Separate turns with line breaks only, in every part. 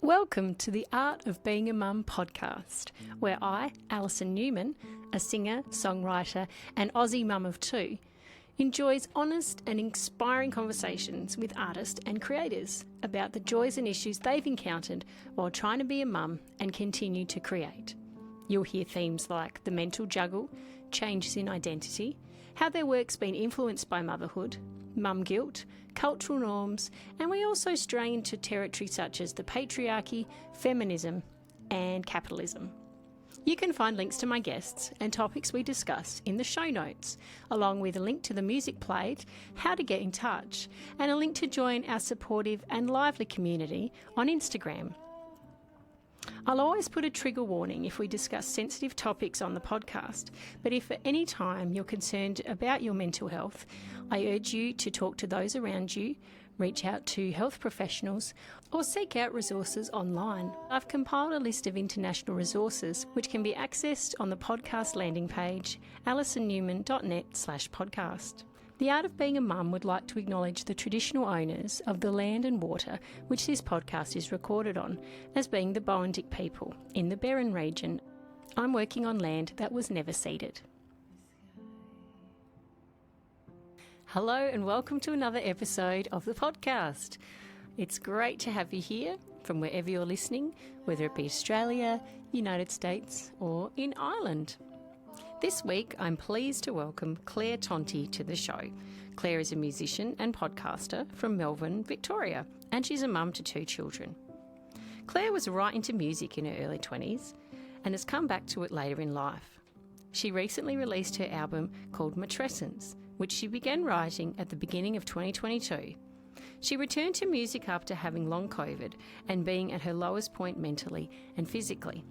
Welcome to the Art of Being a Mum podcast, where I, Alison Newman, a singer, songwriter and Aussie mum of two, enjoys honest and inspiring conversations with artists and creators about the joys and issues they've encountered while trying to be a mum and continue to create. You'll hear themes like the mental juggle, changes in identity, how their work's been influenced by motherhood, mum guilt, cultural norms, and we also stray into territory such as the patriarchy, feminism, and capitalism. You can find links to my guests and topics we discuss in the show notes, along with a link to the music played, how to get in touch, and a link to join our supportive and lively community on Instagram. I'll always put a trigger warning if we discuss sensitive topics on the podcast, but if at any time you're concerned about your mental health, I urge you to talk to those around you, reach out to health professionals, or seek out resources online. I've compiled a list of international resources which can be accessed on the podcast landing page, alisonnewman.net/podcast. The Art of Being a Mum would like to acknowledge the traditional owners of the land and water which this podcast is recorded on as being the Boandik people in the Berrin region. I'm working on land that was never ceded. Hello and welcome to another episode of the podcast. It's great to have you here from wherever you're listening, whether it be Australia, United States or in Ireland. This week, I'm pleased to welcome Claire Tonti to the show. Claire is a musician and podcaster from Melbourne, Victoria, and she's a mum to two children. Claire was right into music in her early 20s and has come back to it later in life. She recently released her album called Matrescence, which she began writing at the beginning of 2022. She returned to music after having long COVID and being at her lowest point mentally and physically.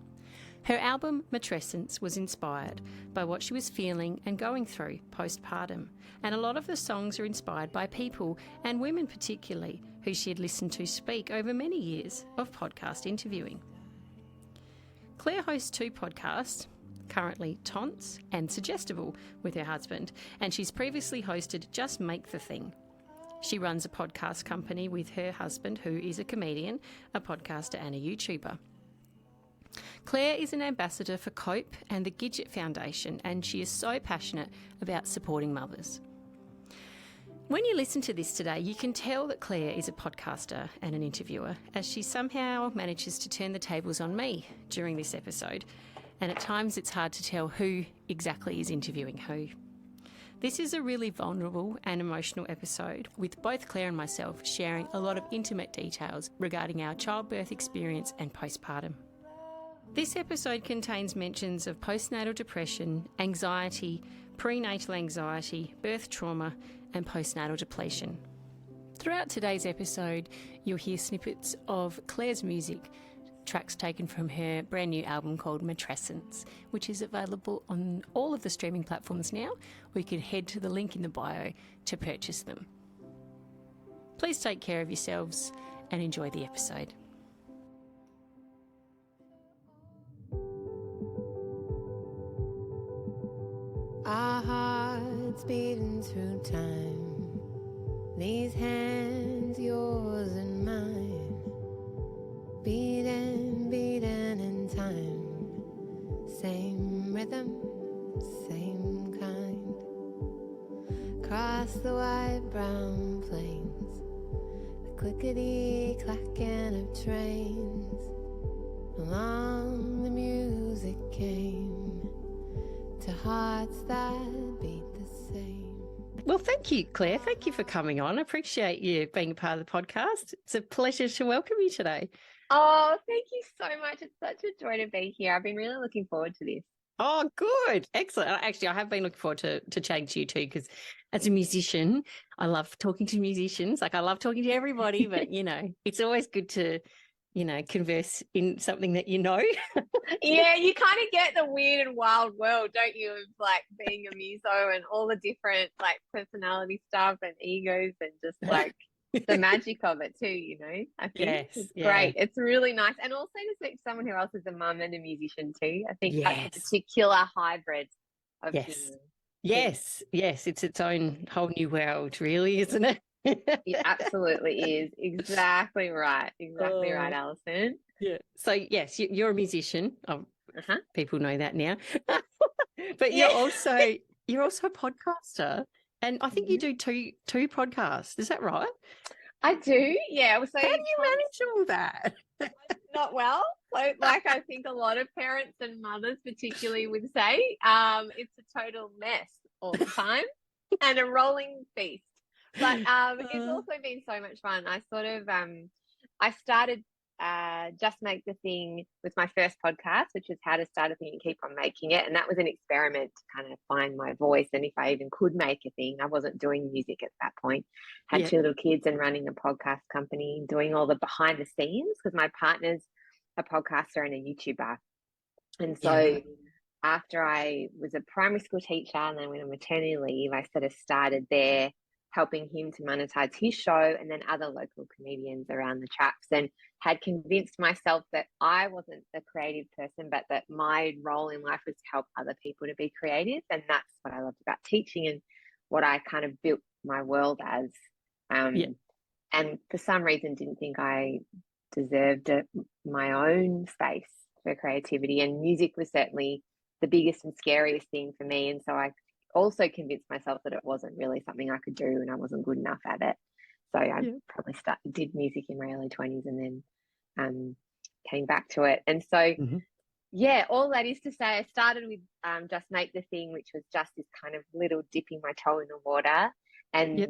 Her album, Matrescence, was inspired by what she was feeling and going through postpartum, and a lot of the songs are inspired by people, and women particularly, who she had listened to speak over many years of podcast interviewing. Claire hosts two podcasts, currently Tonts and Suggestible, with her husband, and she's previously hosted Just Make the Thing. She runs a podcast company with her husband, who is a comedian, a podcaster and a YouTuber. Claire is an ambassador for COPE and the Gidget Foundation, and she is so passionate about supporting mothers. When you listen to this today, you can tell that Claire is a podcaster and an interviewer, as she somehow manages to turn the tables on me during this episode, and at times it's hard to tell who exactly is interviewing who. This is a really vulnerable and emotional episode, with both Claire and myself sharing a lot of intimate details regarding our childbirth experience and postpartum. This episode contains mentions of postnatal depression, anxiety, prenatal anxiety, birth trauma, and postnatal depletion. Throughout today's episode, you'll hear snippets of Claire's music, tracks taken from her brand new album called Matrescence, which is available on all of the streaming platforms now. We can head to the link in the bio to purchase them. Please take care of yourselves and enjoy the episode.
Our hearts beating through time, these hands, yours and mine, beating in time, same rhythm, same kind, across the white brown plains, the clickety-clacking of trains, along the music came, to hearts that beat the same.
Well, thank you, Claire. Thank you for coming on. I appreciate you being a part of the podcast. It's a pleasure to welcome you today.
Oh, thank you so much. It's such a joy to be here. I've been really looking forward to this.
Oh, good. Excellent. Actually, I have been looking forward to chatting to you too, because as a musician, I love talking to musicians. Like, I love talking to everybody, but, it's always good to converse in something that you know.
Yeah, you kind of get the weird and wild world, don't you, of like being a muso and all the different like personality stuff and egos and just like the magic of it too, I think it's great. It's really nice. And also to speak to someone who else is a mum and a musician too. I think that's a particular hybrid of human.
Yes, it's its own whole new world, really, isn't it?
It absolutely is. Exactly right. Exactly right, Alison.
Yeah. So yes, you're a musician.
Uh-huh.
People know that now. But
Yeah.
you're also a podcaster, and I think you do two podcasts. Is that right?
I do. Yeah. So
How do you manage all that?
not well. So, like I think a lot of parents and mothers, particularly, would say, it's a total mess all the time and a rolling feast. But it's also been so much fun. I sort of I started Just Make the Thing with my first podcast, which was How to Start a Thing and Keep on Making It. And that was an experiment to kind of find my voice and if I even could make a thing. I wasn't doing music at that point. Had two little kids and running a podcast company, doing all the behind the scenes because my partner's a podcaster and a YouTuber. And so after I was a primary school teacher and then went on maternity leave, I sort of started there helping him to monetize his show and then other local comedians around the traps, and had convinced myself that I wasn't a creative person, but that my role in life was to help other people to be creative. And that's what I loved about teaching and what I kind of built my world as. And for some reason didn't think I deserved my own space for creativity. And music was certainly the biggest and scariest thing for me. And so I also convinced myself that it wasn't really something I could do and I wasn't good enough at it. So I probably did music in my early 20s and then came back to it. And so, all that is to say, I started with Just Make the Thing, which was just this kind of little dipping my toe in the water. And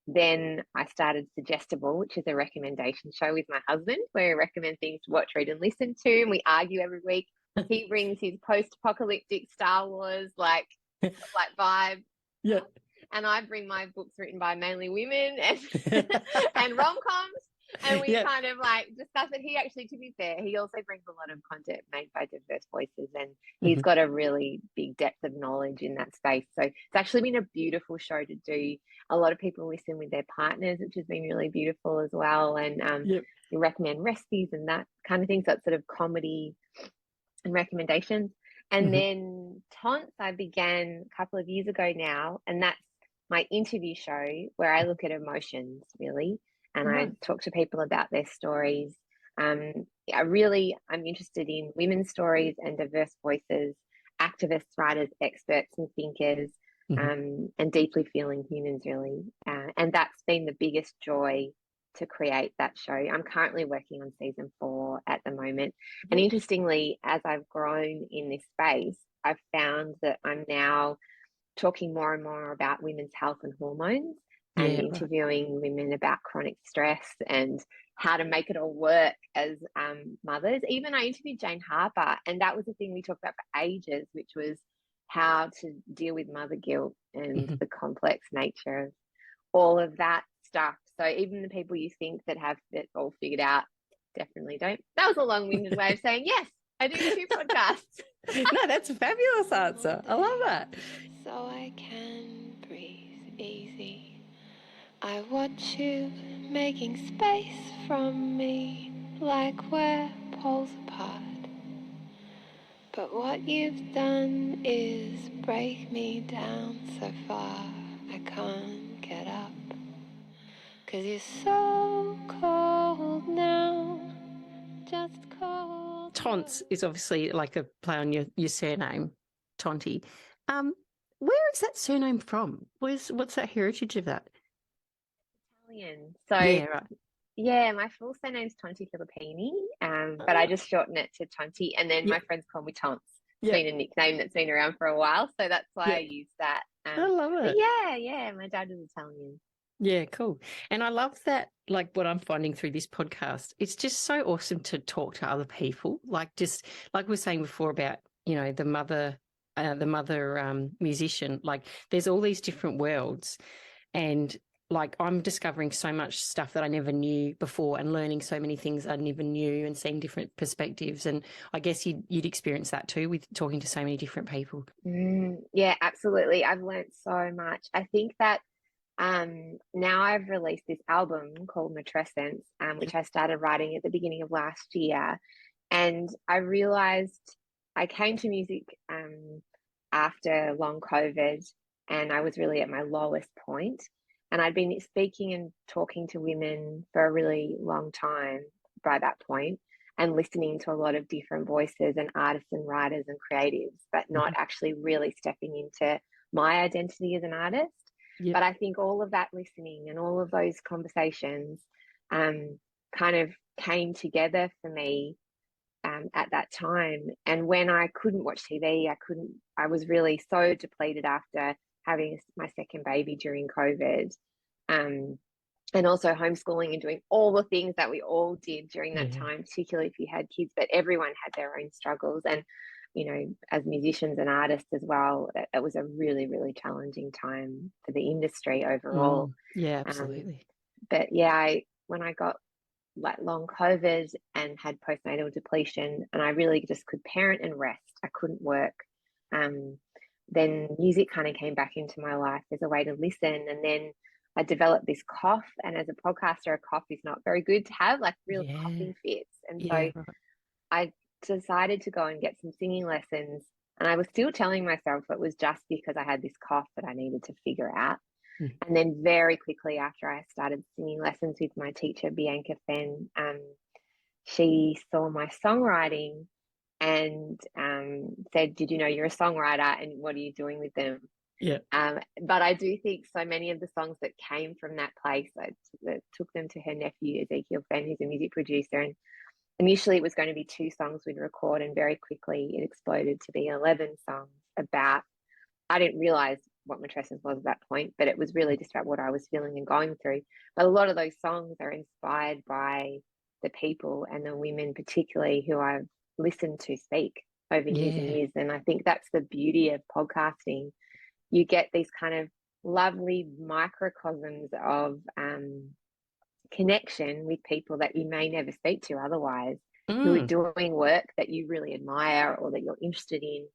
then I started Suggestible, which is a recommendation show with my husband where we recommend things to watch, read and listen to. And we argue every week. He brings his post-apocalyptic Star Wars like vibe.
Yeah.
And I bring my books written by mainly women and and rom-coms. And we kind of like discuss it. He actually, to be fair, he also brings a lot of content made by diverse voices and he's got a really big depth of knowledge in that space. So it's actually been a beautiful show to do. A lot of people listen with their partners, which has been really beautiful as well. And you recommend recipes and that kind of thing. So it's sort of comedy and recommendations. And then Tonts I began a couple of years ago now, and that's my interview show where I look at emotions really, and I talk to people about their stories. I'm interested in women's stories and diverse voices, activists, writers, experts and thinkers, and deeply feeling humans really. And that's been the biggest joy to create that show. I'm currently working on season 4 at the moment. And interestingly, as I've grown in this space, I've found that I'm now talking more and more about women's health and hormones and interviewing women about chronic stress and how to make it all work as mothers. Even I interviewed Jane Harper, and that was the thing we talked about for ages, which was how to deal with mother guilt and the complex nature of all of that stuff. So even the people you think that have it all figured out definitely don't. That was a long-winded way of saying, yes, I do 2 podcasts.
No, that's a fabulous answer. I love that.
So I can breathe easy. I watch you making space from me like we're poles apart. But what you've done is break me down so far I can't get up. 'Cause you're so cold now, just cold.
Tonts is obviously like a play on your surname, Tonti. Where is that surname from? What's that heritage of that?
Italian. So yeah, my full surname's Tonti Filippini, but I just shorten it to Tonti, and then my friends call me Tonts. It's been a nickname that's been around for a while, so that's why I use that.
I love it.
Yeah, my dad is Italian.
Yeah, cool. And I love that, like what I'm finding through this podcast, it's just so awesome to talk to other people. Like just like we were saying before about, the mother musician, like there's all these different worlds and like I'm discovering so much stuff that I never knew before and learning so many things I never knew and seeing different perspectives. And I guess you'd experience that too with talking to so many different people.
Yeah, absolutely. I've learned so much. I think that now I've released this album called Matrescence, which I started writing at the beginning of last year. And I realized I came to music after long COVID and I was really at my lowest point. And I'd been speaking and talking to women for a really long time by that point, and listening to a lot of different voices and artists and writers and creatives, but not actually really stepping into my identity as an artist.
Yep.
But I think all of that listening and all of those conversations kind of came together for me at that time. And when I couldn't watch TV, I was really so depleted after having my second baby during COVID. And also homeschooling and doing all the things that we all did during that time, particularly if you had kids, but everyone had their own struggles. And, you know, as musicians and artists as well, it was a really, really challenging time for the industry overall.
Yeah, absolutely.
But yeah, when I got like long COVID and had postnatal depletion, and I really just could parent and rest, I couldn't work. Then music kind of came back into my life as a way to listen. And then I developed this cough, and as a podcaster, a cough is not very good to have, like real coughing fits. And so I decided to go and get some singing lessons, and I was still telling myself it was just because I had this cough that I needed to figure out. And then very quickly after I started singing lessons with my teacher, Bianca Fenn, she saw my songwriting and said, "Did you know you're a songwriter, and what are you doing with them?"
Yeah.
But I do think so many of the songs that came from that place, I took them to her nephew, Ezekiel Fenn, who's a music producer. And initially it was going to be 2 songs we'd record, and very quickly it exploded to be 11 songs about, I didn't realize what Matrescence was at that point, but it was really just about what I was feeling and going through. But a lot of those songs are inspired by the people and the women particularly who I've listened to speak over years and years. And I think that's the beauty of podcasting. You get these kind of lovely microcosms of connection with people that you may never speak to otherwise, who are doing work that you really admire or that you're interested in.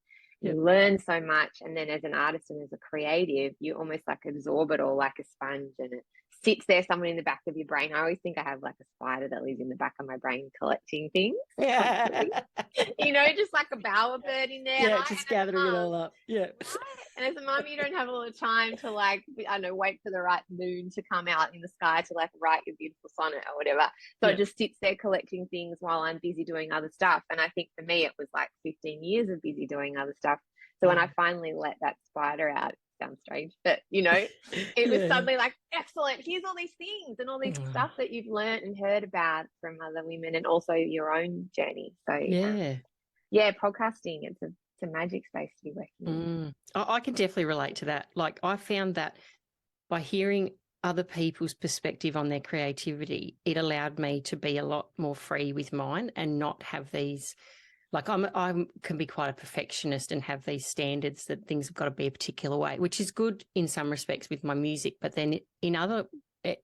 You learn so much, and then as an artist and as a creative, you almost like absorb it all like a sponge, and it sits there somewhere in the back of your brain. I always think I have like a spider that lives in the back of my brain collecting things. You know, just like a bowerbird in there.
Yeah, just gathering it all up. Yeah.
And as a mum, you don't have a lot of time to, like, I don't know, wait for the right moon to come out in the sky to like write your beautiful sonnet or whatever. So it just sits there collecting things while I'm busy doing other stuff. And I think for me, it was like 15 years of busy doing other stuff. So when I finally let that spider out, it sounds strange, but you know, it was suddenly like, excellent, here's all these things and all this stuff that you've learned and heard about from other women, and also your own journey. So podcasting, it's a magic space to be working in.
I can definitely relate to that. Like, I found that by hearing other people's perspective on their creativity, it allowed me to be a lot more free with mine and not have these, like, I can be quite a perfectionist and have these standards that things have got to be a particular way, which is good in some respects with my music. But then in other,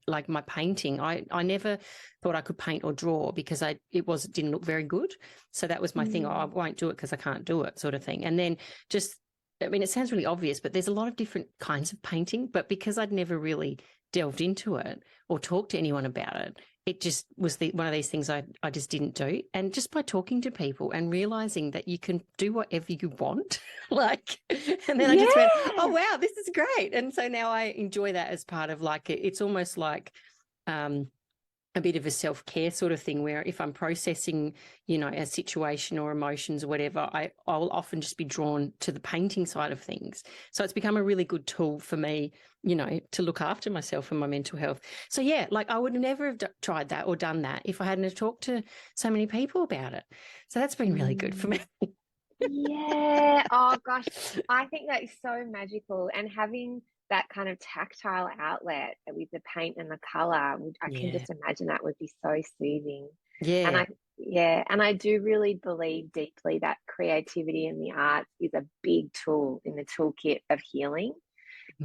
like my painting, I never thought I could paint or draw because it didn't look very good. So that was my thing. I won't do it because I can't do it, sort of thing. And then it sounds really obvious, but there's a lot of different kinds of painting. But because I'd never really delved into it or talked to anyone about it, it just was one of these things I just didn't do. And just by talking to people and realizing that you can do whatever you want, like, and then I just went, oh, wow, this is great. And so now I enjoy that as part of, like, it's almost like a bit of a self-care sort of thing, where if I'm processing, you know, a situation or emotions or whatever, I'll often just be drawn to the painting side of things. So it's become a really good tool for me, you know, to look after myself and my mental health. So yeah, like, I would never have tried that or done that if I hadn't have talked to so many people about it. So that's been really good for me.
Yeah. Oh gosh, I think that is so magical, and having that kind of tactile outlet with the paint and the color, I can just imagine that would be so soothing.
Yeah.
And I do really believe deeply that creativity in the arts is a big tool in the toolkit of healing.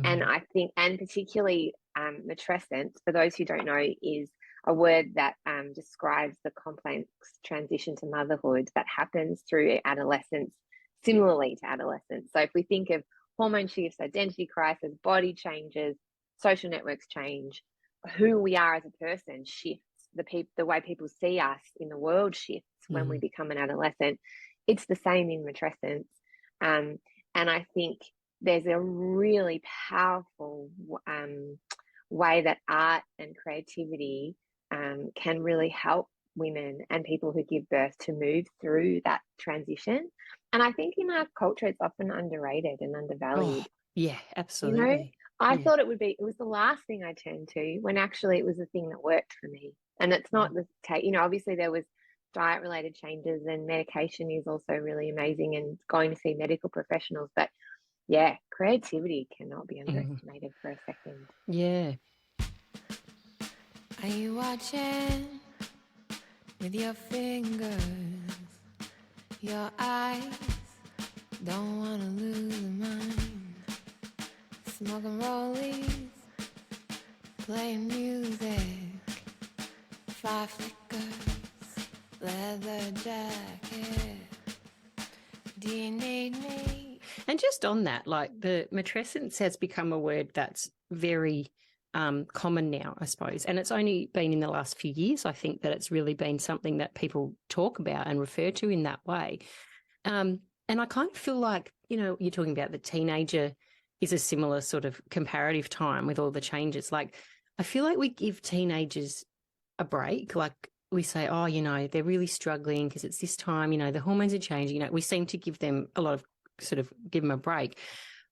And I think, and particularly matrescence, for those who don't know, is a word that describes the complex transition to motherhood that happens through adolescence, similarly to adolescence. So if we think of hormone shifts, identity crisis, body changes, social networks change, who we are as a person shifts, the way people see us in the world shifts when we become an adolescent. It's the same in matrescence. And I think there's a really powerful way that art and creativity can really help women and people who give birth to move through that transition. And I think in our culture, it's often underrated and undervalued.
Yeah,
You
absolutely.
know, I
Yeah.
thought it was the last thing I turned to, when actually it was the thing that worked for me. And it's not obviously there was diet related changes, and medication is also really amazing, and going to see medical professionals. But yeah, creativity cannot be underestimated for a second.
Yeah.
Are you watching with your fingers? Your eyes don't want to lose their mind. Smoking rollies, playing music, fire flickers, leather jacket. Do you need me?
And just on that, like the matrescence has become a word that's very common now, I suppose. And it's only been in the last few years, I think, that it's really been something that people talk about and refer to in that way. And I kind of feel like, you know, you're talking about the teenager is a similar sort of comparative time with all the changes. Like, I feel like we give teenagers a break. Like, we say, oh, you know, they're really struggling because it's this time, you know, the hormones are changing. You know, we seem to give them a lot of sort of give them a break.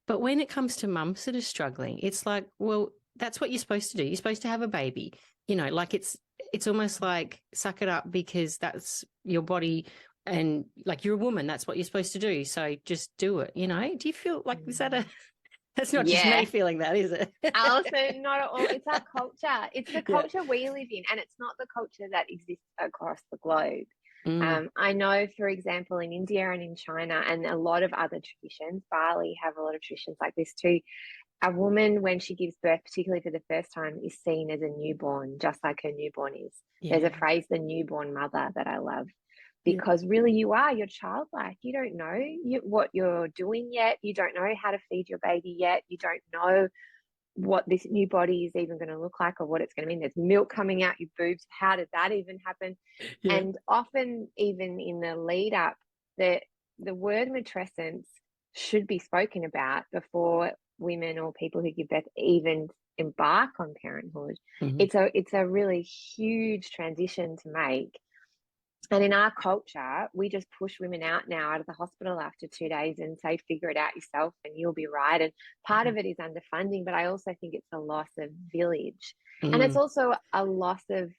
But when it comes to mums that are struggling, it's like, well, that's what you're supposed to do. You're supposed to have a baby. You know, like it's almost like suck it up because that's your body and like you're a woman. That's what you're supposed to do. So just do it, you know? Do you feel like, is that that's not just me feeling that, is it?
Alison, not at all. It's our culture. It's the culture we live in, and it's not the culture that exists across the globe. I know, for example, in India and in China and a lot of other traditions, Bali have a lot of traditions like this too. A woman, when she gives birth, particularly for the first time, is seen as a newborn, just like her newborn is.
Yeah.
There's a phrase, the newborn mother, that I love, because really you're childlike. You don't know what you're doing yet. You don't know how to feed your baby yet. You don't know what this new body is even going to look like or what it's going to mean. There's milk coming out your boobs. How did that even happen?
Yeah.
And often, even in the lead up, the word matrescence should be spoken about before women or people who give birth even embark on parenthood. It's a really huge transition to make. And in our culture, we just push women out now out of the hospital after 2 days and say, figure it out yourself and you'll be right. And part of it is underfunding, but I also think it's a loss of village. And it's also a loss of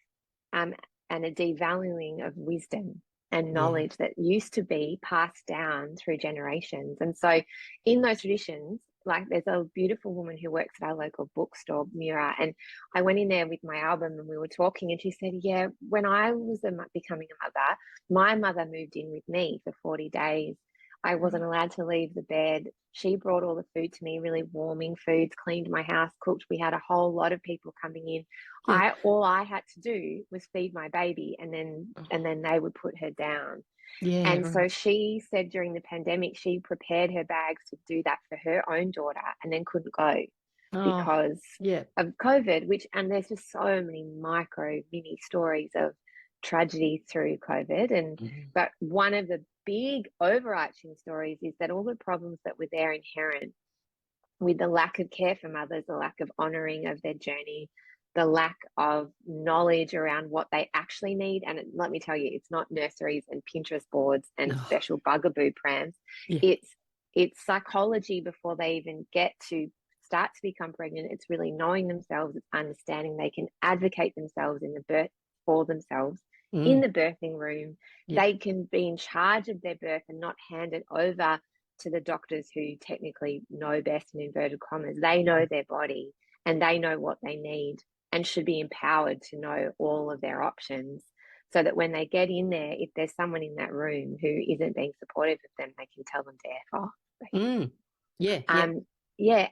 and a devaluing of wisdom and knowledge that used to be passed down through generations. And so in those traditions, like there's a beautiful woman who works at our local bookstore, Mira, and I went in there with my album and we were talking, and she said, yeah, when I was becoming a mother, my mother moved in with me for 40 days. I wasn't allowed to leave the bed. She brought all the food to me, really warming foods, cleaned my house, cooked. We had a whole lot of people coming in. All I had to do was feed my baby, and then they would put her down. So she said during the pandemic, she prepared her bags to do that for her own daughter, and then couldn't go because of COVID. And there's just so many mini stories of tragedy through COVID. But one of the big overarching stories is that all the problems that were there inherent with the lack of care for mothers, the lack of honouring of their journey, the lack of knowledge around what they actually need. And let me tell you, it's not nurseries and Pinterest boards and special bugaboo prams. It's psychology before they even get to start to become pregnant. It's really knowing themselves, it's understanding they can advocate themselves in the birth for themselves in the birthing room. They can be in charge of their birth and not hand it over to the doctors who technically know best, in inverted commas. They know their body and they know what they need, and should be empowered to know all of their options, so that when they get in there, if there's someone in that room who isn't being supportive of them, they can tell them to F off.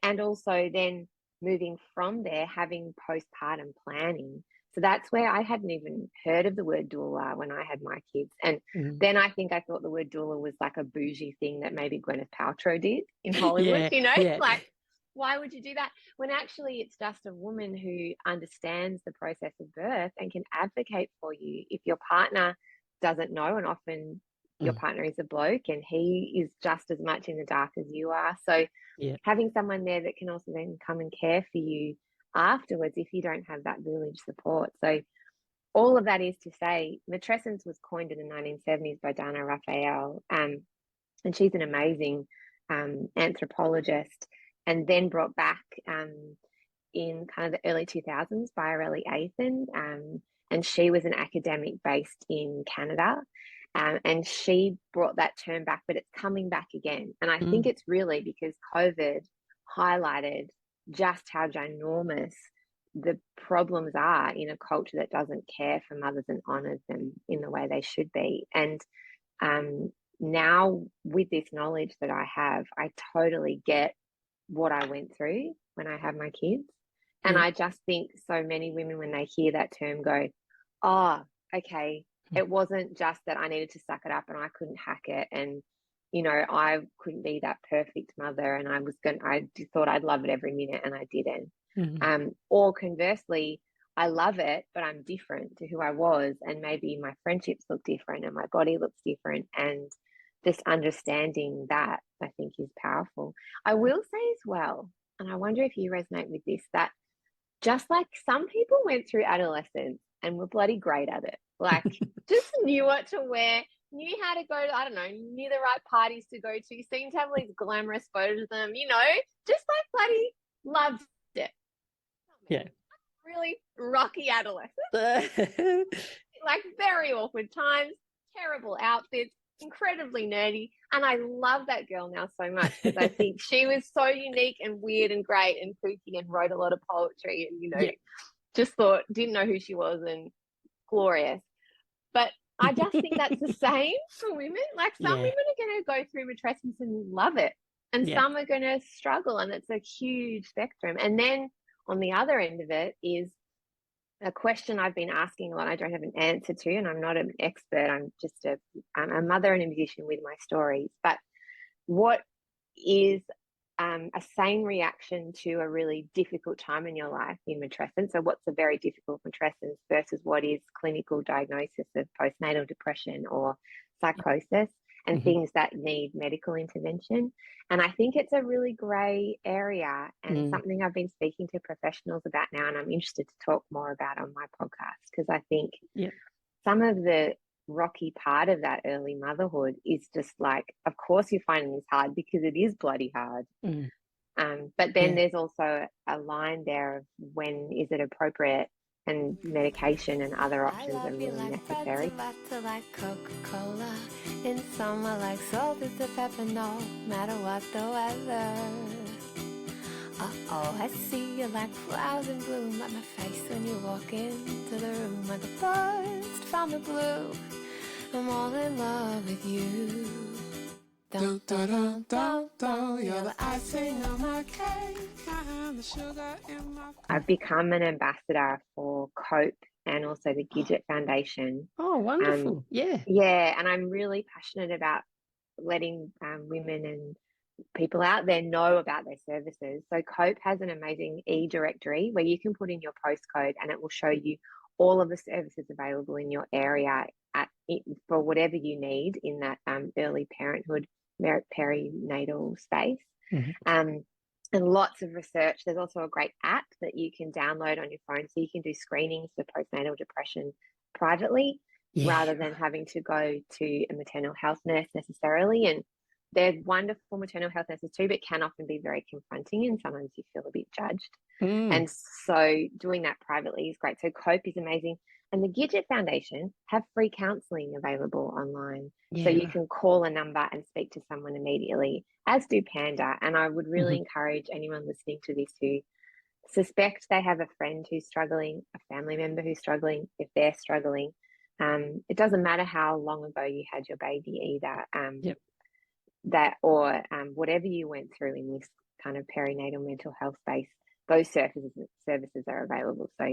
And also then moving from there, having postpartum planning. So that's where I hadn't even heard of the word doula when I had my kids. And then I thought the word doula was like a bougie thing that maybe Gwyneth Paltrow did in Hollywood, like, why would you do that? When actually it's just a woman who understands the process of birth and can advocate for you if your partner doesn't know. And often your partner is a bloke and he is just as much in the dark as you are. So having someone there that can also then come and care for you afterwards if you don't have that village support. So all of that is to say, matrescence was coined in the 1970s by Dana Raphael, and she's an amazing anthropologist, and then brought back in kind of the early 2000s by Aurelie Athan, and she was an academic based in Canada, and she brought that term back, but it's coming back again. And I think it's really because COVID highlighted just how ginormous the problems are in a culture that doesn't care for mothers and honours them in the way they should be. And now with this knowledge that I have, I totally get what I went through when I had my kids. And I just think so many women, when they hear that term, go, oh, okay, it wasn't just that I needed to suck it up and I couldn't hack it, and you know, I couldn't be that perfect mother, and I thought I'd love it every minute and I didn't. Or conversely, I love it, but I'm different to who I was, and maybe my friendships look different and my body looks different, and just understanding that, I think, is powerful. I will say as well, and I wonder if you resonate with this, that just like some people went through adolescence and were bloody great at it, like just knew what to wear, knew how to go to, I don't know, knew the right parties to go to, seemed to have all these glamorous photos of them, you know, just like bloody loved it.
Yeah.
Really rocky adolescence. Like very awkward times, terrible outfits, incredibly nerdy. And I love that girl now so much, because I think she was so unique and weird and great and kooky and wrote a lot of poetry and, you know, just didn't know who she was, and glorious. But I just think that's the same for women. Like some women are going to go through matrescence and love it, and some are going to struggle, and it's a huge spectrum. And then on the other end of it is a question I've been asking a lot. I don't have an answer to, and I'm not an expert. I'm just a mother and a musician with my stories. But what is a sane reaction to a really difficult time in your life in matrescence? So what's a very difficult matrescence versus what is clinical diagnosis of postnatal depression or psychosis, and things that need medical intervention? And I think it's a really grey area, and something I've been speaking to professionals about now, and I'm interested to talk more about on my podcast, because I think some of the rocky part of that early motherhood is just like, of course you're finding this hard because it is bloody hard. But then there's also a line there of when is it appropriate, and medication and other options are really necessary.
Like Coca-Cola. In summer like salt with the pepper, no matter what the weather. Oh, I see you like flowers in bloom, like my face when you walk into the room, like a burst from the blue. I'm all in love with you. Dun, dun, dun, dun, dun. You're the icing on my cake, the sugar in my...
I've become an ambassador for COPE and also the Gidget Foundation.
Oh, wonderful.
Yeah, and I'm really passionate about letting women and people out there know about their services. So COPE has an amazing e-directory where you can put in your postcode, and it will show you all of the services available in your area for whatever you need in that early parenthood, perinatal space. And lots of research. There's also a great app that you can download on your phone, so you can do screenings for postnatal depression privately rather than having to go to a maternal health nurse necessarily. And they're wonderful maternal health nurses too, but can often be very confronting, and sometimes you feel a bit judged. And so doing that privately is great. So COPE is amazing. And the Gidget Foundation have free counselling available online. So you can call a number and speak to someone immediately, as do Panda. And I would really encourage anyone listening to this who suspect they have a friend who's struggling, a family member who's struggling, if they're struggling. It doesn't matter how long ago you had your baby either, that or whatever you went through in this kind of perinatal mental health space, those services are available. So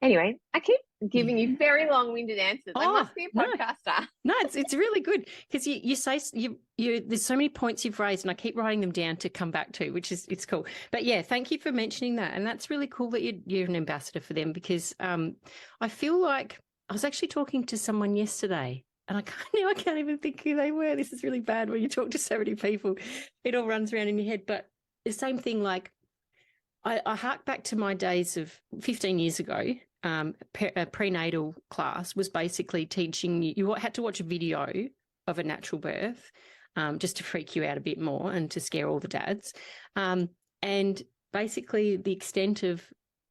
anyway, I keep giving you very long-winded answers. I must be a podcaster.
No, it's really good, because you say you there's so many points you've raised, and I keep writing them down to come back to, which is, it's cool. But yeah, thank you for mentioning that, and that's really cool that you're an ambassador for them, because I feel like I was actually talking to someone yesterday, and I can't even think who they were. This is really bad when you talk to so many people. It all runs around in your head. But the same thing, like, I hark back to my days of 15 years ago. A prenatal class was basically teaching you had to watch a video of a natural birth, just to freak you out a bit more and to scare all the dads. And basically the extent of,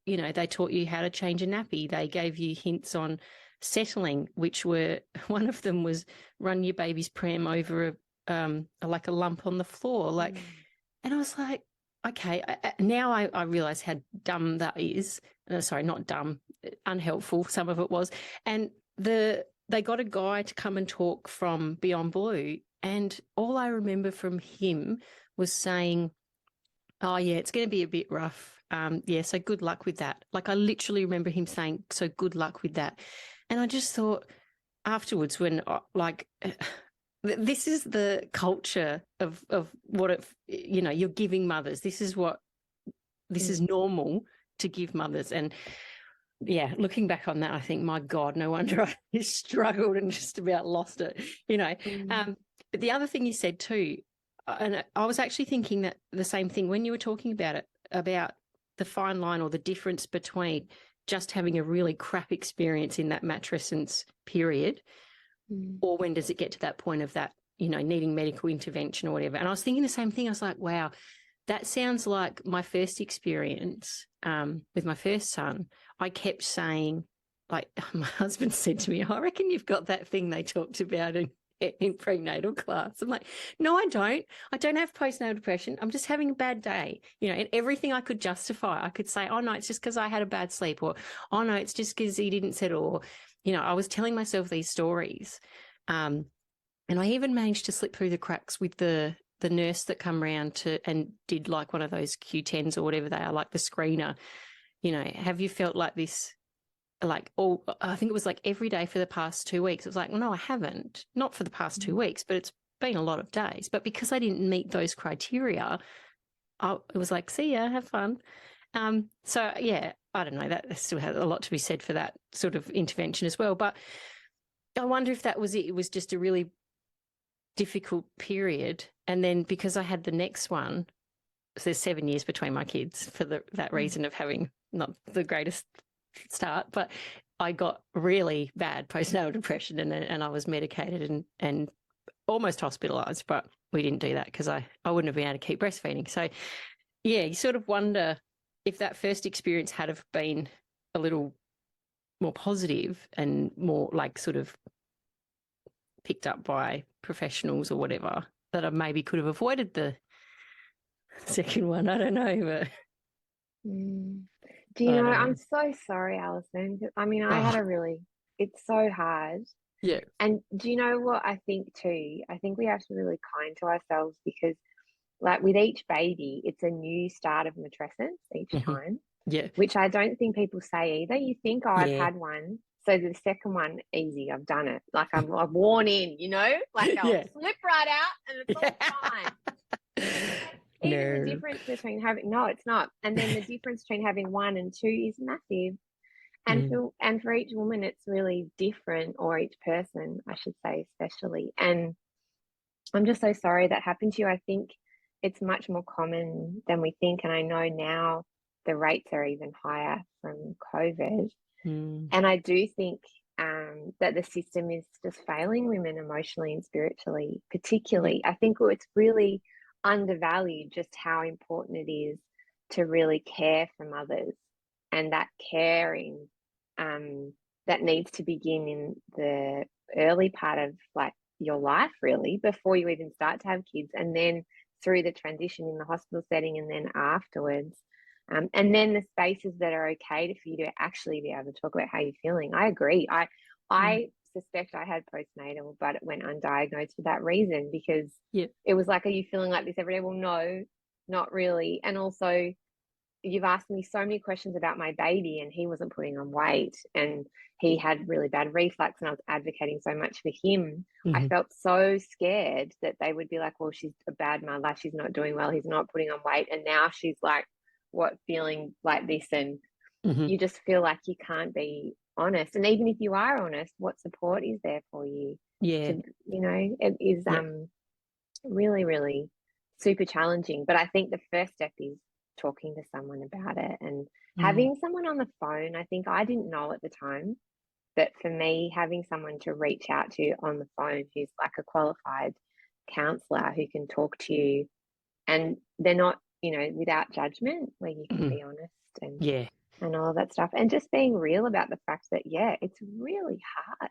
they taught you how to change a nappy. They gave you hints on settling, which were, one of them was run your baby's pram over like a lump on the floor. And I was like, okay, now I realise how dumb that is. Sorry, not dumb, unhelpful, some of it was. And they got a guy to come and talk from Beyond Blue, and all I remember from him was saying, oh, yeah, it's going to be a bit rough. So good luck with that. Like, I literally remember him saying, so good luck with that. And I just thought afterwards when, this is the culture of what you're giving mothers. This is normal to give mothers. And yeah, looking back on that, I think, my God, no wonder I struggled and just about lost it, But the other thing you said too, and I was actually thinking that the same thing when you were talking about it, about the fine line or the difference between just having a really crap experience in that matrescence period, or when does it get to that point of that, needing medical intervention or whatever. And I was thinking the same thing. I was like, wow, that sounds like my first experience with my first son. I kept saying, like, my husband said to me, I reckon you've got that thing they talked about in prenatal class. I'm like, no, I don't. I don't have postnatal depression. I'm just having a bad day, and everything I could justify. I could say, oh, no, it's just because I had a bad sleep, or, oh, no, it's just because he didn't settle, or, I was telling myself these stories. And I even managed to slip through the cracks with the nurse that come round and did like one of those Q10s or whatever they are, like the screener. Have you felt like this? Like, I think it was like every day for the past 2 weeks. It was like, no, I haven't. Not for the past 2 weeks, but it's been a lot of days. But because I didn't meet those criteria, it was like, see ya, have fun. So, yeah, I don't know. That still has a lot to be said for that sort of intervention as well. But I wonder if that was it. It was just a really difficult period. And then because I had the next one, so there's 7 years between my kids for that reason of having not the greatest start, but I got really bad postnatal depression and I was medicated and almost hospitalised, but we didn't do that because I wouldn't have been able to keep breastfeeding. So, yeah, you sort of wonder if that first experience had have been a little more positive and more like sort of picked up by professionals or whatever, that I maybe could have avoided the second one. I don't know, but...
Do you know, I'm so sorry, Alison. I mean, it's so hard.
Yeah.
And do you know what I think too? I think we have to be really kind to ourselves because, like, with each baby, it's a new start of matrescence each time.
Yeah.
Which I don't think people say either. You think, oh, I've had one, so the second one, easy, I've done it. Like, I've worn in, like I'll slip right out and it's all fine. Even the difference between it's not. And then the difference between having 1 and 2 is massive. And for each woman, it's really different, or each person, I should say, especially. And I'm just so sorry that happened to you. I think it's much more common than we think. And I know now the rates are even higher from COVID. And I do think that the system is just failing women emotionally and spiritually, particularly. I think it's really undervalued just how important it is to really care for mothers, and that caring that needs to begin in the early part of like your life, really, before you even start to have kids, and then through the transition in the hospital setting, and then afterwards, and then the spaces that are okay for you to actually be able to talk about how you're feeling. I agree. I suspect I had postnatal, but it went undiagnosed for that reason, because it was like, are you feeling like this every day? Well, no, not really. And also, you've asked me so many questions about my baby, and he wasn't putting on weight, and he had really bad reflux, and I was advocating so much for him. I felt so scared that they would be like, well, she's a bad mother, she's not doing well, he's not putting on weight, and now she's like, what, feeling like this? And you just feel like you can't be honest. And even if you are honest, what support is there for you? It is really, really super challenging. But I think the first step is talking to someone about it and having someone on the phone. I think I didn't know at the time, but for me, having someone to reach out to on the phone who's like a qualified counselor who can talk to you, and they're not, without judgment, where you can be honest and all of that stuff, and just being real about the fact that it's really hard.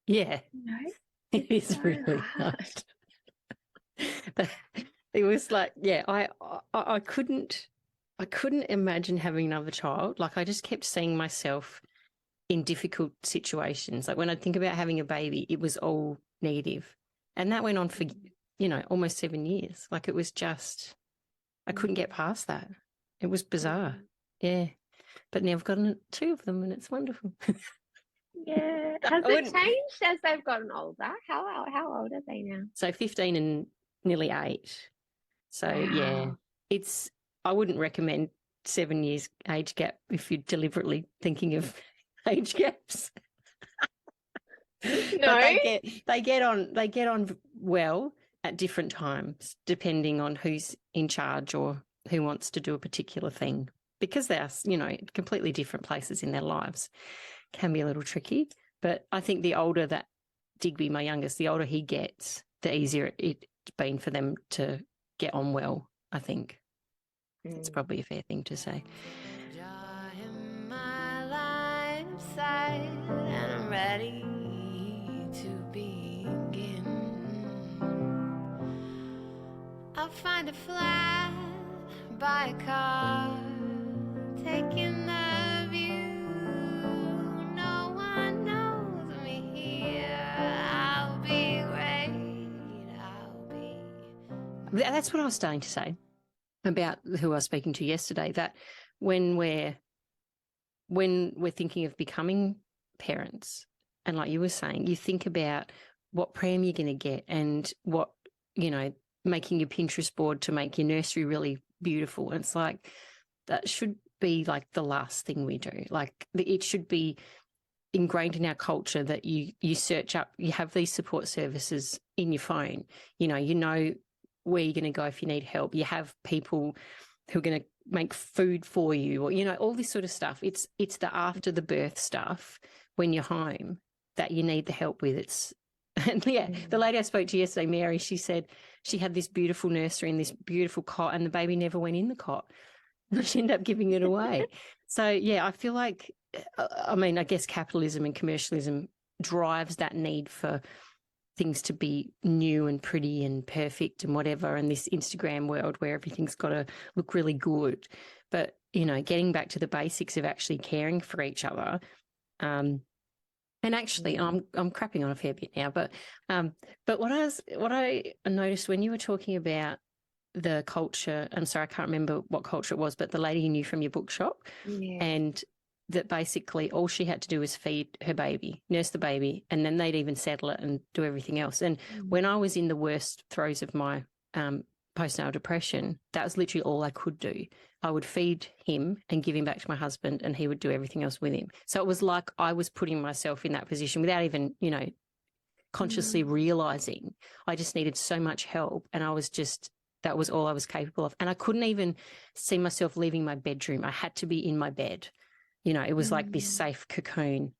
Yeah, it is so really hard. But it was like, I couldn't imagine having another child. Like, I just kept seeing myself in difficult situations. Like when I think about having a baby, it was all negative, and that went on for almost 7 years. Like, it was just, I couldn't get past that. It was bizarre. Yeah, but now I've got 2 of them, and it's wonderful.
Yeah. Has it changed as they've gotten older? How old are they now?
So 15 and nearly 8. So I wouldn't recommend 7 years age gap if you're deliberately thinking of age gaps.
No.
But they get on well at different times, depending on who's in charge or who wants to do a particular thing, because they are, completely different places in their lives. Can be a little tricky, but I think the older that Digby, my youngest, the older he gets, the easier it's been for them to get on well, I think. It's probably a fair thing to say.
And I'm ready to begin. I'll find a flat by a car, taking the view. No one knows me here. I'll be great.
That's what I was starting to say about who I was speaking to yesterday, that when we're thinking of becoming parents, and like you were saying, you think about what pram you're going to get and what, making your Pinterest board to make your nursery really beautiful. And it's like, that should be like the last thing we do. Like, it should be ingrained in our culture that you search up, you have these support services in your phone, you know where you're going to go if you need help. You have people who are going to make food for you, or, all this sort of stuff. It's the after the birth stuff when you're home that you need the help with. The lady I spoke to yesterday, Mary, she said she had this beautiful nursery and this beautiful cot, and the baby never went in the cot. She ended up giving it away. So, I feel like, I guess capitalism and commercialism drives that need for things to be new and pretty and perfect and whatever, and this Instagram world where everything's got to look really good. But, getting back to the basics of actually caring for each other. And actually, I'm crapping on a fair bit now, but what I noticed when you were talking about the culture, I'm sorry, I can't remember what culture it was, but the lady you knew from your bookshop, and that basically all she had to do was feed her baby, nurse the baby, and then they'd even settle it and do everything else. And when I was in the worst throes of my postnatal depression, that was literally all I could do. I would feed him and give him back to my husband, and he would do everything else with him. So it was like I was putting myself in that position without even, consciously realizing. I just needed so much help, and that was all I was capable of. And I couldn't even see myself leaving my bedroom. I had to be in my bed. It was like this safe cocoon.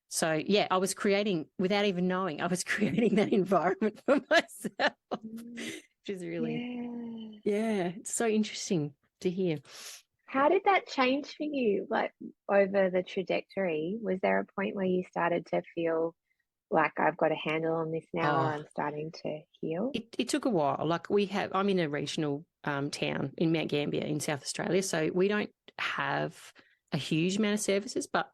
So, I was creating, without even knowing, I was creating that environment for myself, which is really, it's so interesting to hear.
How did that change for you, like, over the trajectory? Was there a point where you started to feel like, I've got a handle on this now, or I'm starting to heal?
It took a while. Like, I'm in a regional town in Mount Gambier in South Australia, so we don't have a huge amount of services, but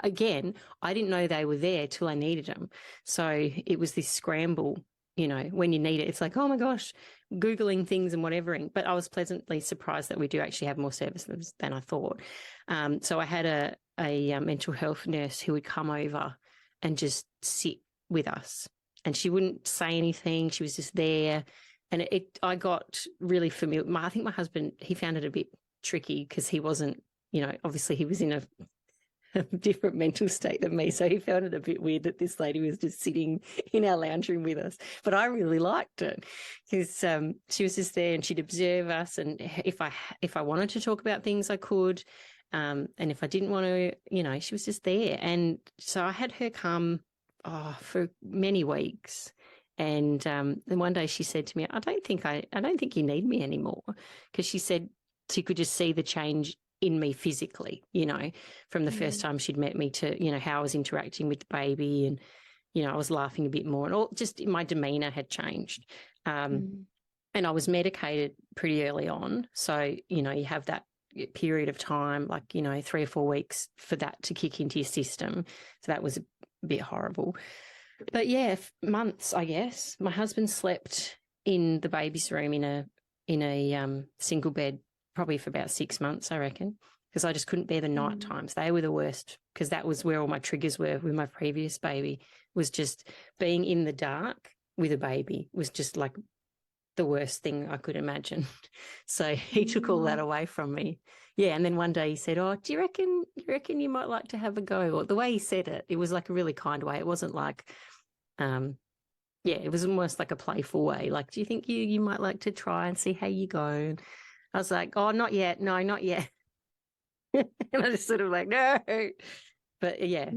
again, I didn't know they were there till I needed them. So it was this scramble, when you need it. It's like, oh my gosh, Googling things and whatever. But I was pleasantly surprised that we do actually have more services than I thought. So I had a mental health nurse who would come over and just sit with us, and she wouldn't say anything. She was just there. And I got really familiar. I think my husband, he found it a bit tricky because he wasn't, obviously he was in a different mental state than me. So he found it a bit weird that this lady was just sitting in our lounge room with us. But I really liked it because she was just there and she'd observe us. And if I wanted to talk about things, I could. And if I didn't want to, you know, she was just there. And so I had her come for many weeks. And then one day she said to me, I don't think you need me anymore, because she said she could just see the change in me physically, you know, from the first time she'd met me to, you know, how I was interacting with the baby, and, you know, I was laughing a bit more, and all just my demeanour had changed. And I was medicated pretty early on. So, you know, you have that period of time, like, you know, 3 or 4 weeks for that to kick into your system. So that was a bit horrible. But yeah, months, I guess. My husband slept in the baby's room in a single bed probably for about 6 months, I reckon, because I just couldn't bear the night times. They were the worst, because that was where all my triggers were with my previous baby, was just being in the dark with a baby was just like the worst thing I could imagine. So he took all that away from me. Yeah, and then one day he said, "Oh, do you reckon you might like to have a go?" Or the way he said it, it was like a really kind way. It wasn't like, it was almost like a playful way. Like, do you think you might like to try and see how you go? And I was like, "Oh, not yet. No, not yet." And I just sort of like, no. But yeah,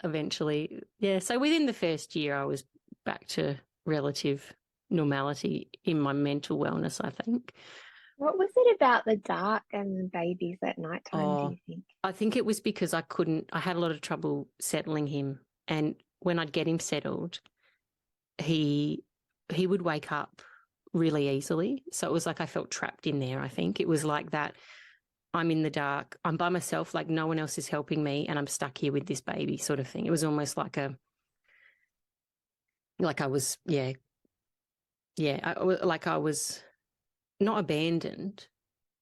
eventually, yeah. So within the first year, I was back to relative normality in my mental wellness, I think.
What was it about the dark and the babies at night time, do you think?
I think it was because I had a lot of trouble settling him. And when I'd get him settled, he would wake up really easily. So it was like I felt trapped in there, I think. It was like that, I'm in the dark, I'm by myself, like no one else is helping me, and I'm stuck here with this baby sort of thing. It was almost like I was, I was not abandoned,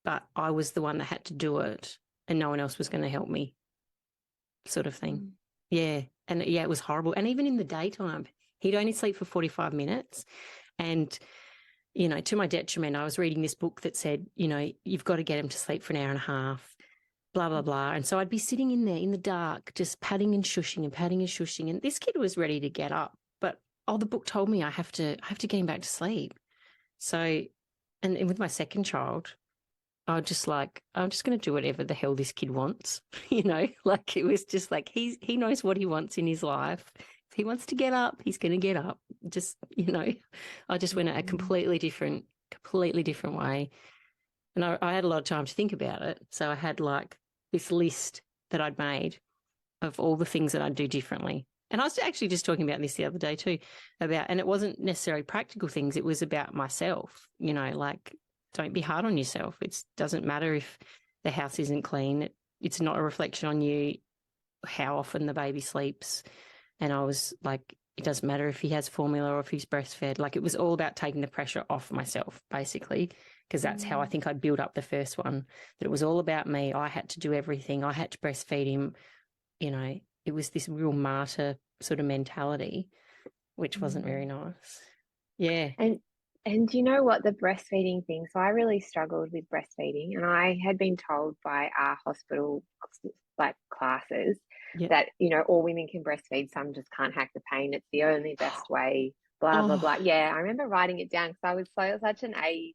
but I was the one that had to do it and no one else was going to help me, sort of thing. Yeah. And yeah, it was horrible. And even in the daytime, he'd only sleep for 45 minutes. And, you know, to my detriment, I was reading this book that said, you know, you've got to get him to sleep for an hour and a half, blah, blah, blah. And so I'd be sitting in there in the dark, just patting and shushing and patting and shushing. And this kid was ready to get up, but the book told me I have to get him back to sleep. So, and with my second child, I'm just going to do whatever the hell this kid wants, you know, like it was just like he knows what he wants in his life. If he wants to get up, he's going to get up. Just, you know, I just went a completely different way. And I had a lot of time to think about it. So I had like this list that I'd made of all the things that I'd do differently. And I was actually just talking about this the other day too, and it wasn't necessarily practical things. It was about myself, you know, like, don't be hard on yourself. It doesn't matter if the house isn't clean. It's not a reflection on you how often the baby sleeps. And I was like, it doesn't matter if he has formula or if he's breastfed. Like, it was all about taking the pressure off myself, basically, because that's how I think I'd build up the first one, that it was all about me. I had to do everything. I had to breastfeed him, you know. It was this real martyr sort of mentality, which wasn't very nice. Yeah.
And you know what, the breastfeeding thing, so I really struggled with breastfeeding, and I had been told by our hospital like classes that, you know, all women can breastfeed, some just can't hack the pain, it's the only best way, blah blah blah. Yeah, I remember writing it down because I was such an A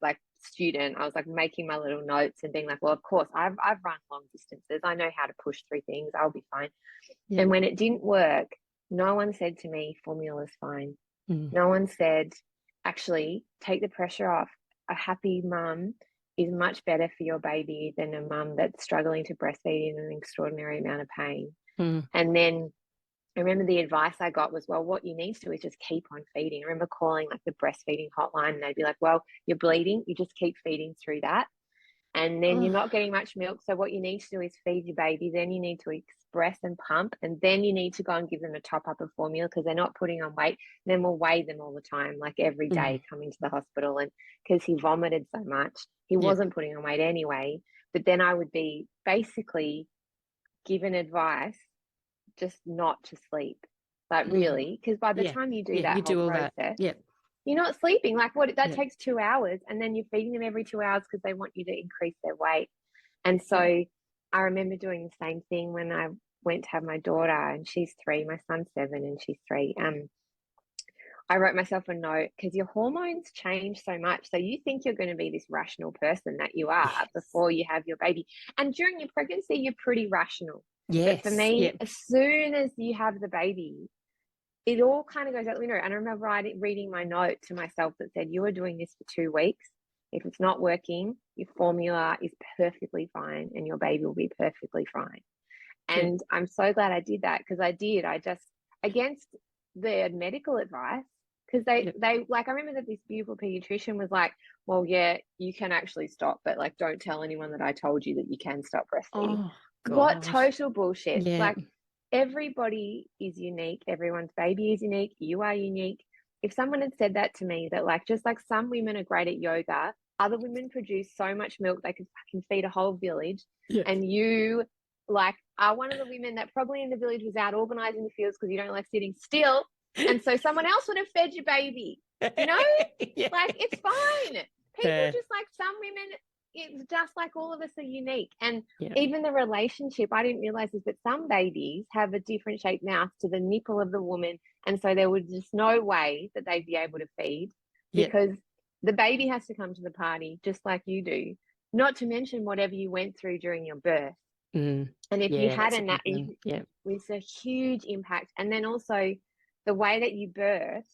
like student. I was like making my little notes and being like, well, of course I've run long distances, I know how to push through things, I'll be fine. And when it didn't work, no one said to me formula's fine. No one said, actually, take the pressure off. A happy mum is much better for your baby than a mum that's struggling to breastfeed in an extraordinary amount of pain. And then I remember the advice I got was, well, what you need to do is just keep on feeding. I remember calling like the breastfeeding hotline, and they'd be like, well, you're bleeding, you just keep feeding through that. And then you're not getting much milk. So what you need to do is feed your baby. Then you need to express and pump. And then you need to go and give them a top up of formula because they're not putting on weight. And then we'll weigh them all the time, like every day coming to the hospital. And because he vomited so much, he wasn't putting on weight anyway. But then I would be basically given advice just not to sleep. Like really, because by the time you do that whole process, you're not sleeping. Like that takes 2 hours, and then you're feeding them every 2 hours because they want you to increase their weight. And so I remember doing the same thing when I went to have my daughter, and she's 3, my son's 7 and she's 3. I wrote myself a note because your hormones change so much. So you think you're going to be this rational person that you are
Yes.
before you have your baby. And during your pregnancy, you're pretty rational.
Yes.
But for me,
Yep.
as soon as you have the baby, it all kind of goes out the window. And I remember reading my note to myself that said, you are doing this for 2 weeks. If it's not working, your formula is perfectly fine and your baby will be perfectly fine. And I'm so glad I did that, because I just, against the medical advice, because they like, I remember that this beautiful pediatrician was like, well, yeah, you can actually stop, but like, don't tell anyone that I told you that you can stop breastfeeding.
Oh,
What
gosh.
total bullshit.
Yeah.
Like, everybody is unique. Everyone's baby is unique. You are unique. If someone had said that to me, that like, just like some women are great at yoga, other women produce so much milk they could fucking feed a whole village, and you like are one of the women that probably in the village was out organizing the fields because you don't like sitting still, and so someone else would have fed your baby, you know?
Yeah.
Like, it's fine. People
Yeah.
just, like, some women, it's just like all of us are unique. And
Yeah.
even the relationship, I didn't realize this, but some babies have a different shaped mouth to the nipple of the woman, and so there was just no way that they'd be able to feed, because the baby has to come to the party just like you do, not to mention whatever you went through during your birth.
Mm.
And if you had
it's
a huge impact. And then also the way that you birthed,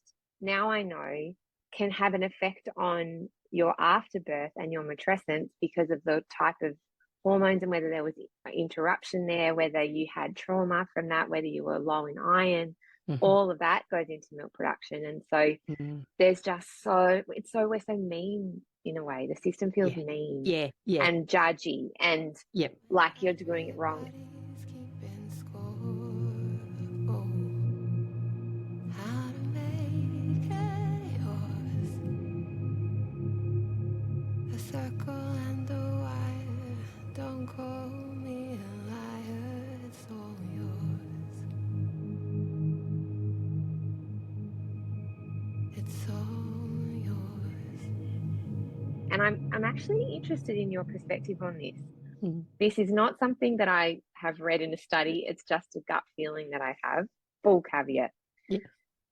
now I know, can have an effect on your afterbirth and your matrescence because of the type of hormones and whether there was interruption there, whether you had trauma from that, whether you were low in iron. All of that goes into milk production. And so there's just we're so mean in a way. The system feels mean and judgy and like you're doing it wrong.
The circle and the wire, don't call me a liar, it's all yours. It's all yours.
And I'm actually interested in your perspective on this. This is not something that I have read in a study. It's just a gut feeling that I have. Full caveat.
Yeah.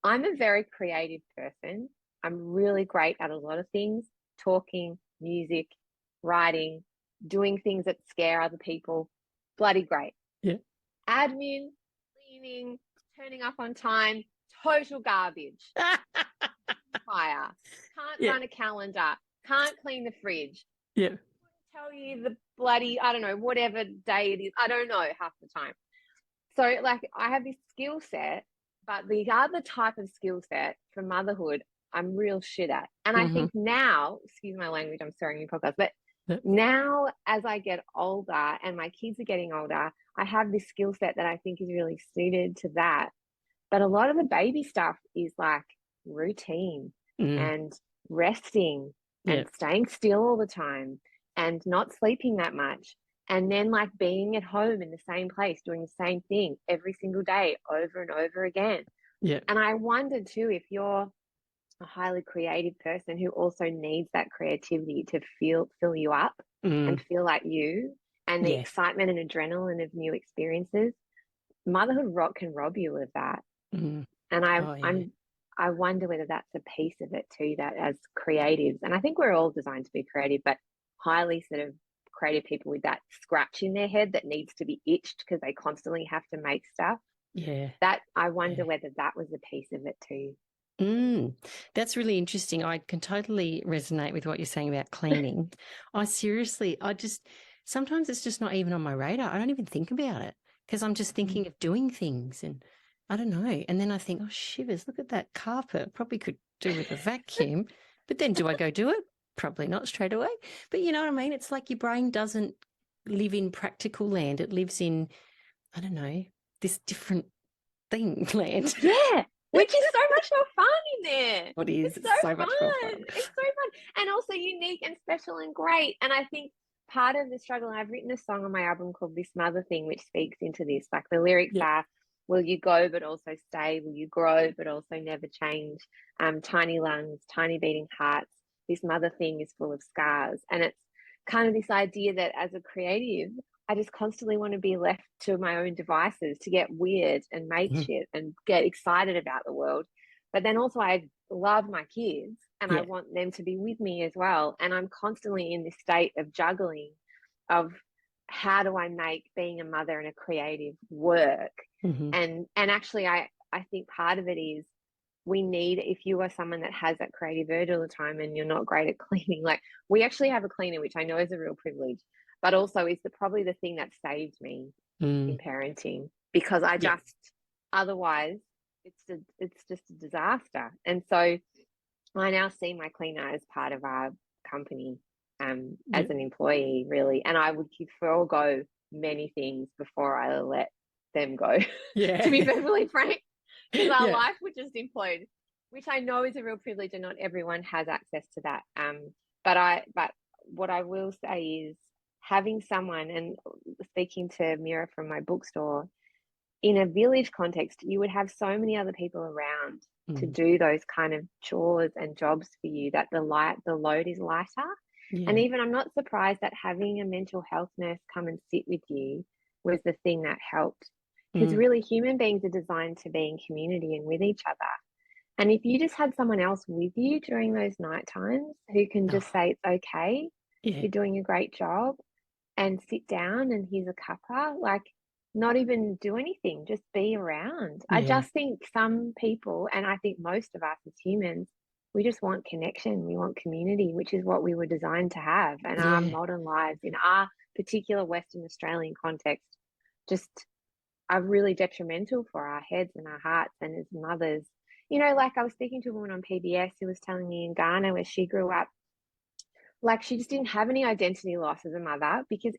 I'm a very creative person. I'm really great at a lot of things: talking, music, writing, doing things that scare other people. Bloody great.
Yeah.
Admin, cleaning, turning up on time, total garbage. Fire. Can't run a calendar. Can't clean the fridge.
Yeah.
Tell you the bloody, I don't know, whatever day it is. I don't know half the time. So like, I have this skill set, but the other type of skill set for motherhood, I'm real shit at. And I think now, excuse my language, I'm sorry in your podcast, but now as I get older and my kids are getting older, I have this skill set that I think is really suited to that. But a lot of the baby stuff is like routine and resting and staying still all the time and not sleeping that much. And then like being at home in the same place, doing the same thing every single day over and over again.
Yeah.
And I wonder too, if you're a highly creative person who also needs that creativity to fill you up and feel like you, and the excitement and adrenaline of new experiences, motherhood can rob you of that. And I wonder whether that's a piece of it too, that as creatives, and I think we're all designed to be creative, but highly sort of creative people with that scratch in their head that needs to be itched because they constantly have to make stuff.
Yeah.
That I wonder whether that was a piece of it too.
That's really interesting. I can totally resonate with what you're saying about cleaning. Sometimes it's just not even on my radar. I don't even think about it because I'm just thinking of doing things and I don't know. And then I think, oh, shivers, look at that carpet. Probably could do with a vacuum. But then do I go do it? Probably not straight away. But you know what I mean? It's like your brain doesn't live in practical land. It lives in, I don't know, this different thing land.
Yeah. Which is so much more fun in there.
It is.
It's so much more fun. It's so fun. And also unique and special and great. And I think part of the struggle, I've written a song on my album called This Mother Thing, which speaks into this. Like the lyrics are, will you go but also stay? Will you grow but also never change? Tiny lungs, tiny beating hearts. This mother thing is full of scars. And it's kind of this idea that as a creative, I just constantly want to be left to my own devices to get weird and make shit and get excited about the world. But then also I love my kids and I want them to be with me as well. And I'm constantly in this state of juggling of how do I make being a mother and a creative work? And actually I think part of it is we need, if you are someone that has that creative urge all the time and you're not great at cleaning, like we actually have a cleaner, which I know is a real privilege, but also is probably the thing that saved me in parenting, because I just, otherwise it's just a disaster. And so I now see my cleaner as part of our company, as an employee, really. And I would forego many things before I let them go, to be perfectly frank, because our life would just implode, which I know is a real privilege and not everyone has access to that. But what I will say is having someone, and speaking to Mira from my bookstore, in a village context, you would have so many other people around to do those kind of chores and jobs for you, that the load is lighter. And even I'm not surprised that having a mental health nurse come and sit with you was the thing that helped, because really human beings are designed to be in community and with each other. And if you just had someone else with you during those night times who can just say, it's okay, you're doing a great job, and sit down and here's a cuppa, like not even do anything, just be around. I just think some people, and I think most of us as humans, we just want connection, we want community, which is what we were designed to have. And our modern lives in our particular Western Australian context just are really detrimental for our heads and our hearts. And as mothers, you know, like I was speaking to a woman on PBS who was telling me in Ghana, where she grew up, like she just didn't have any identity loss as a mother, because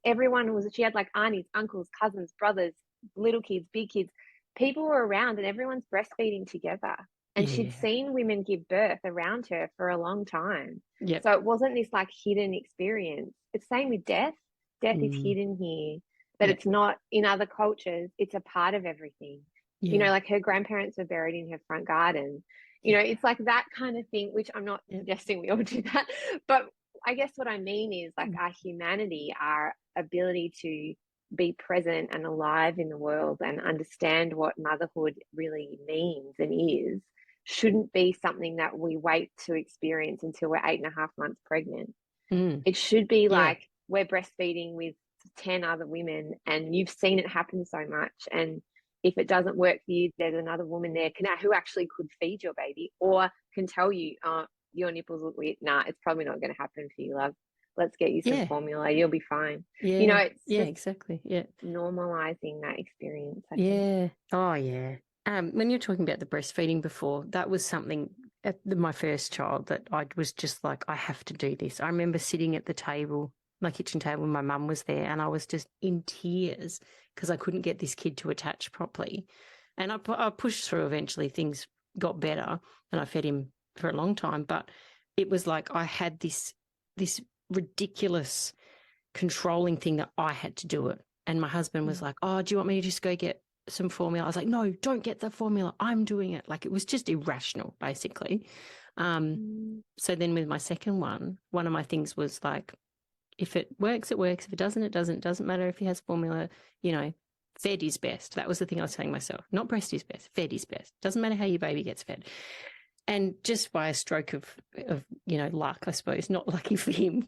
she had like aunties, uncles, cousins, brothers, little kids, big kids, people were around and everyone's breastfeeding together. And she'd seen women give birth around her for a long time. So it wasn't this like hidden experience. It's same with death. Death is hidden here, but it's not in other cultures. It's a part of everything. You know, like her grandparents were buried in her front garden. You know, it's like that kind of thing, which I'm not suggesting we all do that, but I guess what I mean is like our humanity, our ability to be present and alive in the world and understand what motherhood really means and is, shouldn't be something that we wait to experience until we're 8.5 months pregnant. It should be like we're breastfeeding with 10 other women and you've seen it happen so much. And if it doesn't work for you, there's another woman there who actually could feed your baby or can tell you, your nipples look weird. Nah, it's probably not going to happen for you, love. Let's get you some formula. You'll be fine. You know, it's
exactly.
normalizing that experience. I
think. Oh, yeah. When you're talking about the breastfeeding before, that was something at my first child that I was just like, I have to do this. I remember sitting at the table, my kitchen table, when my mum was there, and I was just in tears because I couldn't get this kid to attach properly. And I pushed through. Eventually things got better and I fed him for a long time, but it was like I had this ridiculous controlling thing that I had to do it. And my husband was like, oh, do you want me to just go get some formula? I was like, no, don't get the formula. I'm doing it. Like it was just irrational, basically. So then with my second one of my things was like, if it works, it works. If it doesn't, it doesn't. It doesn't matter if he has formula, you know, fed is best. That was the thing I was telling myself. Not breast is best, fed is best. Doesn't matter how your baby gets fed. And just by a stroke of you know, luck, I suppose, not lucky for him,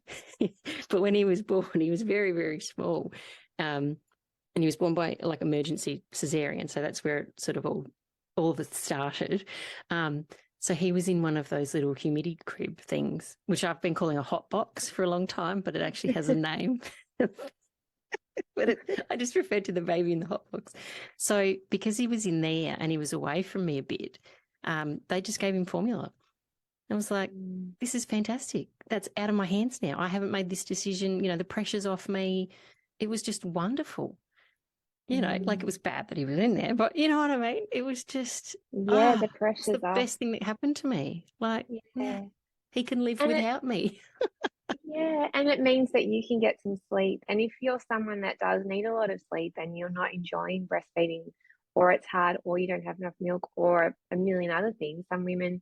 but when he was born, he was very, very small. And he was born by like emergency cesarean. So that's where it sort of all of it started. So he was in one of those little humidity crib things, which I've been calling a hot box for a long time, but it actually has a name. But I just referred to the baby in the hot box. So because he was in there and he was away from me a bit, they just gave him formula. I was like, this is fantastic. That's out of my hands now. I haven't made this decision. You know, the pressure's off me. It was just wonderful. You know, like it was bad that he was in there, but you know what I mean? It was just,
the pressure's
it's the
off.
best thing that happened to me. Like, he can live without me.
And it means that you can get some sleep. And if you're someone that does need a lot of sleep and you're not enjoying breastfeeding, or it's hard, or you don't have enough milk, or a million other things, some women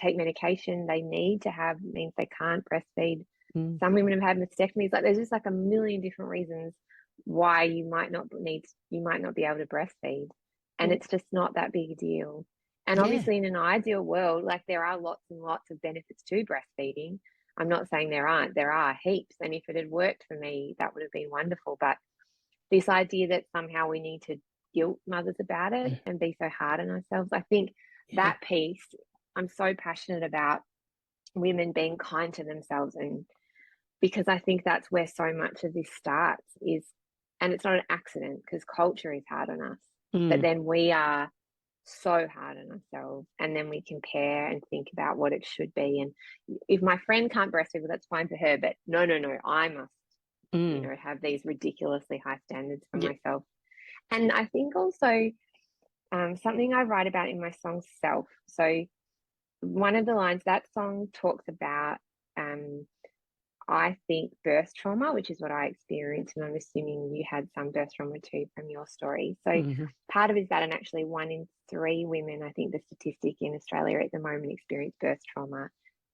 take medication they need to have, means they can't breastfeed. Some women have had mastectomies. Like there's just like a million different reasons why you might not be able to breastfeed. And it's just not that big a deal. And obviously in an ideal world, like there are lots and lots of benefits to breastfeeding. I'm not saying there aren't, there are heaps. And if it had worked for me, that would have been wonderful. But this idea that somehow we need to guilt mothers about it and be so hard on ourselves, I think that piece, I'm so passionate about women being kind to themselves, and because I think that's where so much of this starts is, and it's not an accident because culture is hard on us, but then we are so hard on ourselves, and then we compare and think about what it should be. And if my friend can't breastfeed, well, that's fine for her, but no, I must, you know, have these ridiculously high standards for myself. And I think also something I write about in my song Self. So one of the lines, that song talks about I think birth trauma, which is what I experienced, and I'm assuming you had some birth trauma too from your story. So part of it is that, and actually 1 in 3 women, I think the statistic in Australia at the moment, experience birth trauma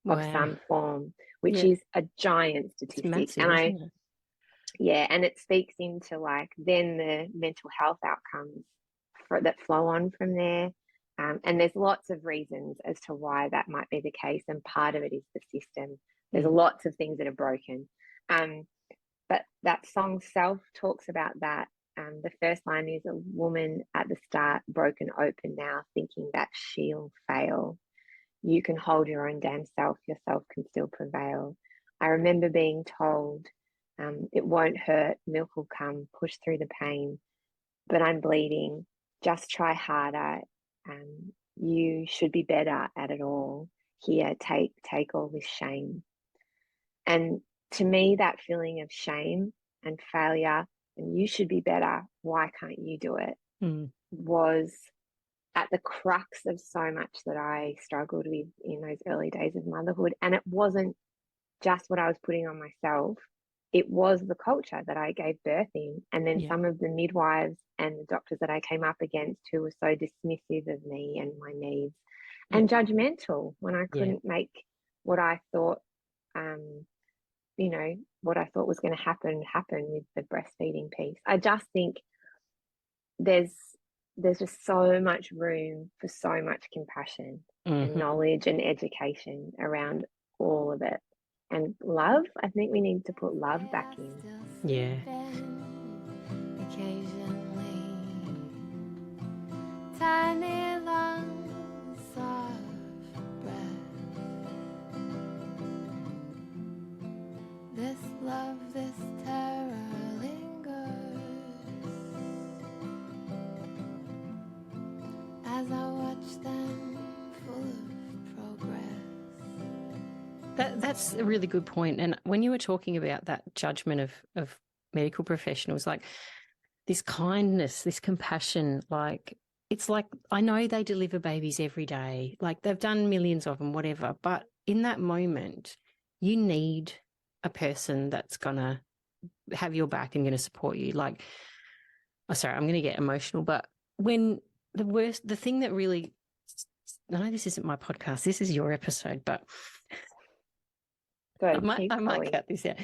of some form, which is a giant statistic.
It's massive,
and
isn't it?
and it speaks into like then the mental health outcomes that flow on from there. And there's lots of reasons as to why that might be the case, and part of it is the system. There's lots of things that are broken. But that song Self talks about that. The first line is, a woman at the start, broken open now, thinking that she'll fail. You can hold your own damn self, yourself can still prevail. I remember being told, it won't hurt, milk will come, push through the pain, but I'm bleeding, just try harder. You should be better at it all. Here, take all this shame. And to me, that feeling of shame and failure, and you should be better, why can't you do it, was at the crux of so much that I struggled with in those early days of motherhood. And it wasn't just what I was putting on myself, it was the culture that I gave birth in. And then some of the midwives and the doctors that I came up against who were so dismissive of me and my needs and judgmental when I couldn't make what I thought, you know, what I thought was going to happen with the breastfeeding piece. I just think there's just so much room for so much compassion and knowledge and education around all of it. And love, I think we need to put love back in.
Yeah. Occasionally, tiny lungs of breath. This love, this terror lingers as I watch them full of progress.
That's a really good point. And when you were talking about that judgment of medical professionals, like this kindness, this compassion, like it's like, I know they deliver babies every day, like they've done millions of them, whatever, but in that moment, you need a person that's going to have your back and going to support you. Like, oh, sorry, I'm going to get emotional, but when the thing that really, I know this isn't my podcast, this is your episode, but I might cut this out.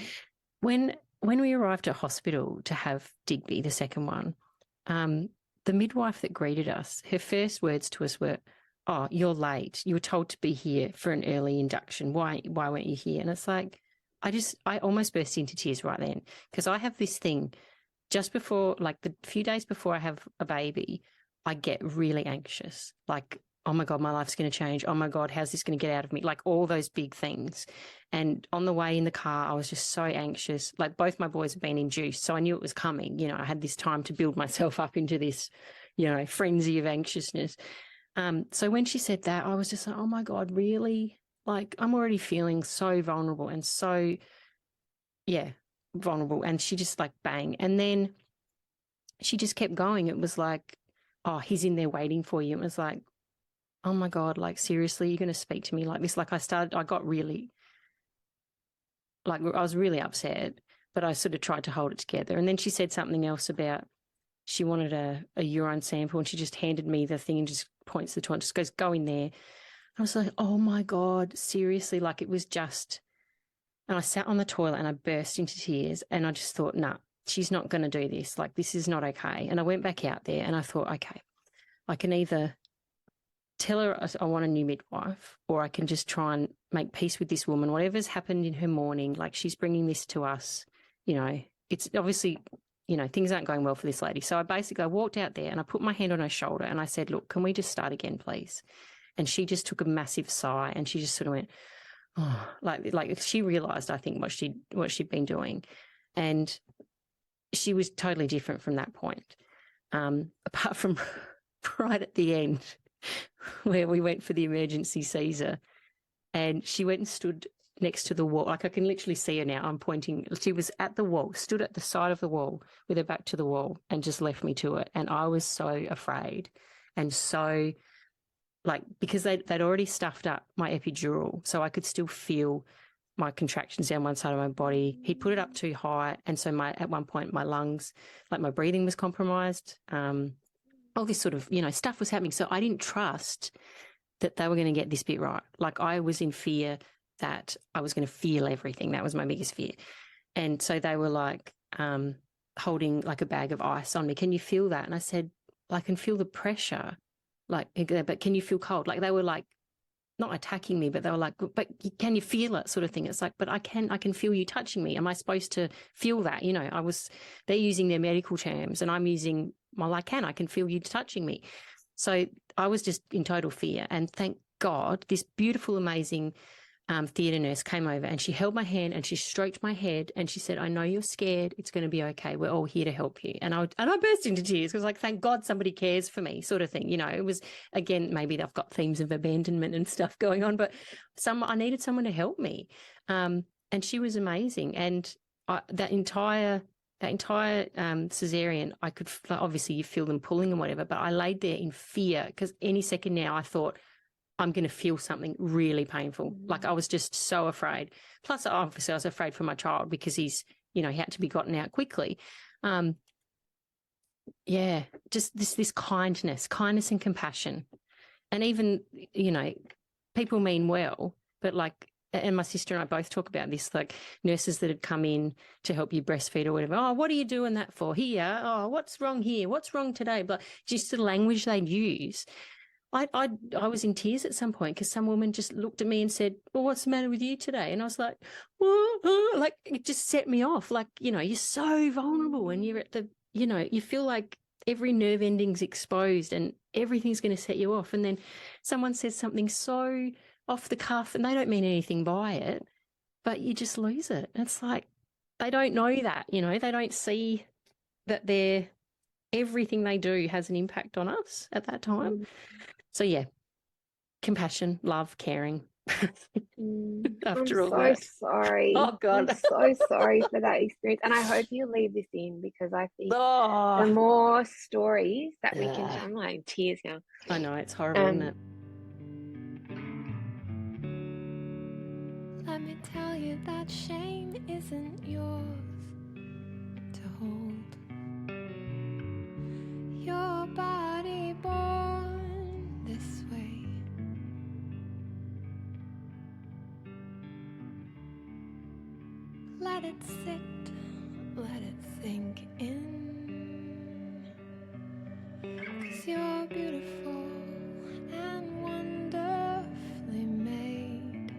When we arrived at hospital to have Digby, the second one, the midwife that greeted us, her first words to us were, "Oh, you're late. You were told to be here for an early induction. Why weren't you here?" And it's like, I almost burst into tears right then, because I have this thing just before, like the few days before I have a baby, I get really anxious. Like, oh my God, my life's going to change. Oh my God, how's this going to get out of me? Like all those big things. And on the way in the car, I was just so anxious. Like both my boys have been induced, so I knew it was coming. You know, I had this time to build myself up into this, you know, frenzy of anxiousness. So when she said that, I was just like, oh my God, really? Like I'm already feeling so vulnerable and so, vulnerable. And she just like bang. And then she just kept going. It was like, oh, he's in there waiting for you. It was like, oh my God, like seriously, you're going to speak to me like this? Like I got really, like I was really upset, but I sort of tried to hold it together. And then she said something else about she wanted a urine sample, and she just handed me the thing and just points the toilet, just goes, go in there. I was like, oh my God, seriously? Like it was just, and I sat on the toilet and I burst into tears, and I just thought, nah, she's not going to do this. Like, this is not okay. And I went back out there and I thought, okay, I can either tell her I want a new midwife, or I can just try and make peace with this woman. Whatever's happened in her morning, like, she's bringing this to us, you know, it's obviously, you know, things aren't going well for this lady. So I walked out there and I put my hand on her shoulder and I said, look, can we just start again, please? And she just took a massive sigh and she just sort of went, oh, like she realised, I think, what she'd been doing. And she was totally different from that point, apart from right at the end where we went for the emergency Caesar, and she went and stood next to the wall. Like, I can literally see her now. I'm pointing. She was at the wall, stood at the side of the wall with her back to the wall, and just left me to it. And I was so afraid, and so, like, because they'd already stuffed up my epidural, so I could still feel my contractions down one side of my body. He'd put it up too high, and so at one point my lungs, like, my breathing was compromised. All this sort of, you know, stuff was happening. So I didn't trust that they were going to get this bit right. Like, I was in fear that I was going to feel everything. That was my biggest fear. And so they were like holding like a bag of ice on me. Can you feel that? And I said, I can feel the pressure. Like, but can you feel cold? Like, they were like, not attacking me, but they were like, but can you feel it, sort of thing. It's like, but I can feel you touching me. Am I supposed to feel that? You know, they're using their medical terms and I'm using, well, I can feel you touching me. So I was just in total fear. And thank God, this beautiful, amazing theatre nurse came over and she held my hand and she stroked my head and she said, I know you're scared. It's going to be okay. We're all here to help you. And I burst into tears because, like, thank God somebody cares for me, sort of thing. You know, it was, again, maybe they've got themes of abandonment and stuff going on, but I needed someone to help me. And she was amazing. And that entire cesarean, I could, like, obviously you feel them pulling and whatever, but I laid there in fear because any second now I thought, I'm going to feel something really painful. Like, I was just so afraid. Plus, obviously, I was afraid for my child because he had to be gotten out quickly. Just this kindness and compassion. And even, you know, people mean well, but, like, and my sister and I both talk about this, like, nurses that had come in to help you breastfeed or whatever. Oh, what are you doing that for? Here. Oh, what's wrong here? What's wrong today? But just the language they'd use. I was in tears at some point because some woman just looked at me and said, well, what's the matter with you today? And I was like, like, it just set me off. Like, you know, you're so vulnerable and you're at the, you know, you feel like every nerve ending's exposed and everything's going to set you off. And then someone says something so off the cuff and they don't mean anything by it, but you just lose it. It's like, they don't know that, you know, they don't see that everything they do has an impact on us at that time. So, yeah, compassion, love, caring. After all
I'm
that.
so sorry.
Oh, God.
I'm so sorry for that experience. And I hope you leave this in because I think the more stories that we can share, I'm like in tears now.
I know, it's horrible, isn't it?
Let me tell you that shame isn't yours to hold. Your body born this way. Let it sit, let it sink in. 'Cause you're beautiful and wonderfully made.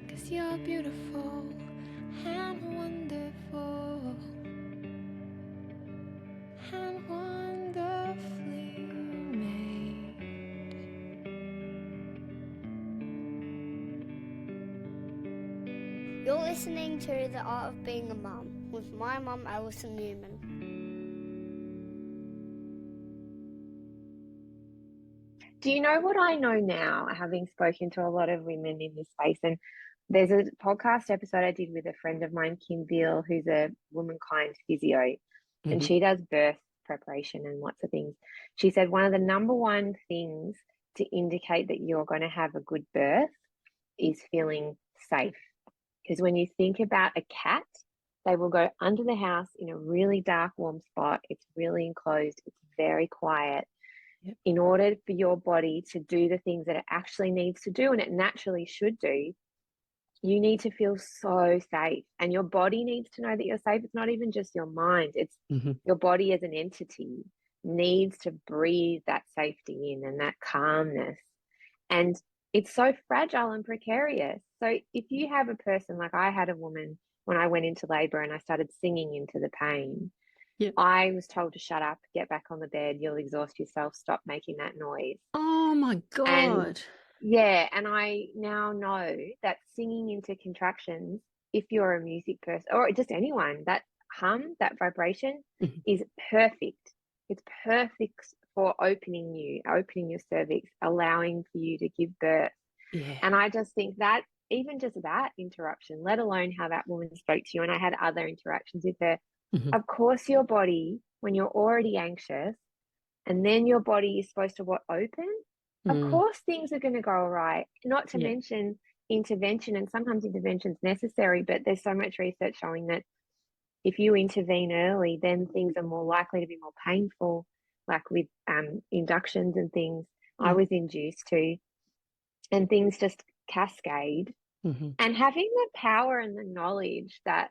'Cause you're beautiful and wonderful. And wonderfully made.
You're listening to The Art of Being a Mum with my mum, Alison Newman.
Do you know what I know now, having spoken to a lot of women in this space? And there's a podcast episode I did with a friend of mine, Kim Beale, who's a womankind physio. And she does birth preparation and lots of things. She said one of the number one things to indicate that you're going to have a good birth is feeling safe. Because when you think about a cat, they will go under the house in a really dark, warm spot. It's really enclosed. It's very quiet. Yep. In order for your body to do the things that it actually needs to do and it naturally should do, you need to feel so safe, and your body needs to know that you're safe. It's not even just your mind, it's your body as an entity needs to breathe that safety in and that calmness. And it's so fragile and precarious. So if you have a person, like I had a woman when I went into labor and I started singing into the pain, I was told to shut up, get back on the bed, you'll exhaust yourself, stop making that noise.
Oh my God.
And I now know that singing into contractions, if you're a music person or just anyone, that hum, that vibration is perfect. It's perfect for opening your cervix, allowing for you to give birth. And I just think that even just that interruption, let alone how that woman spoke to you, and I had other interactions with her. Of course, your body, when you're already anxious, and then your body is supposed to open, of course things are going to go all right. Not to mention intervention, and sometimes intervention is necessary, but there's so much research showing that if you intervene early, then things are more likely to be more painful, like with inductions and things I was induced to, and things just cascade. And having the power and the knowledge that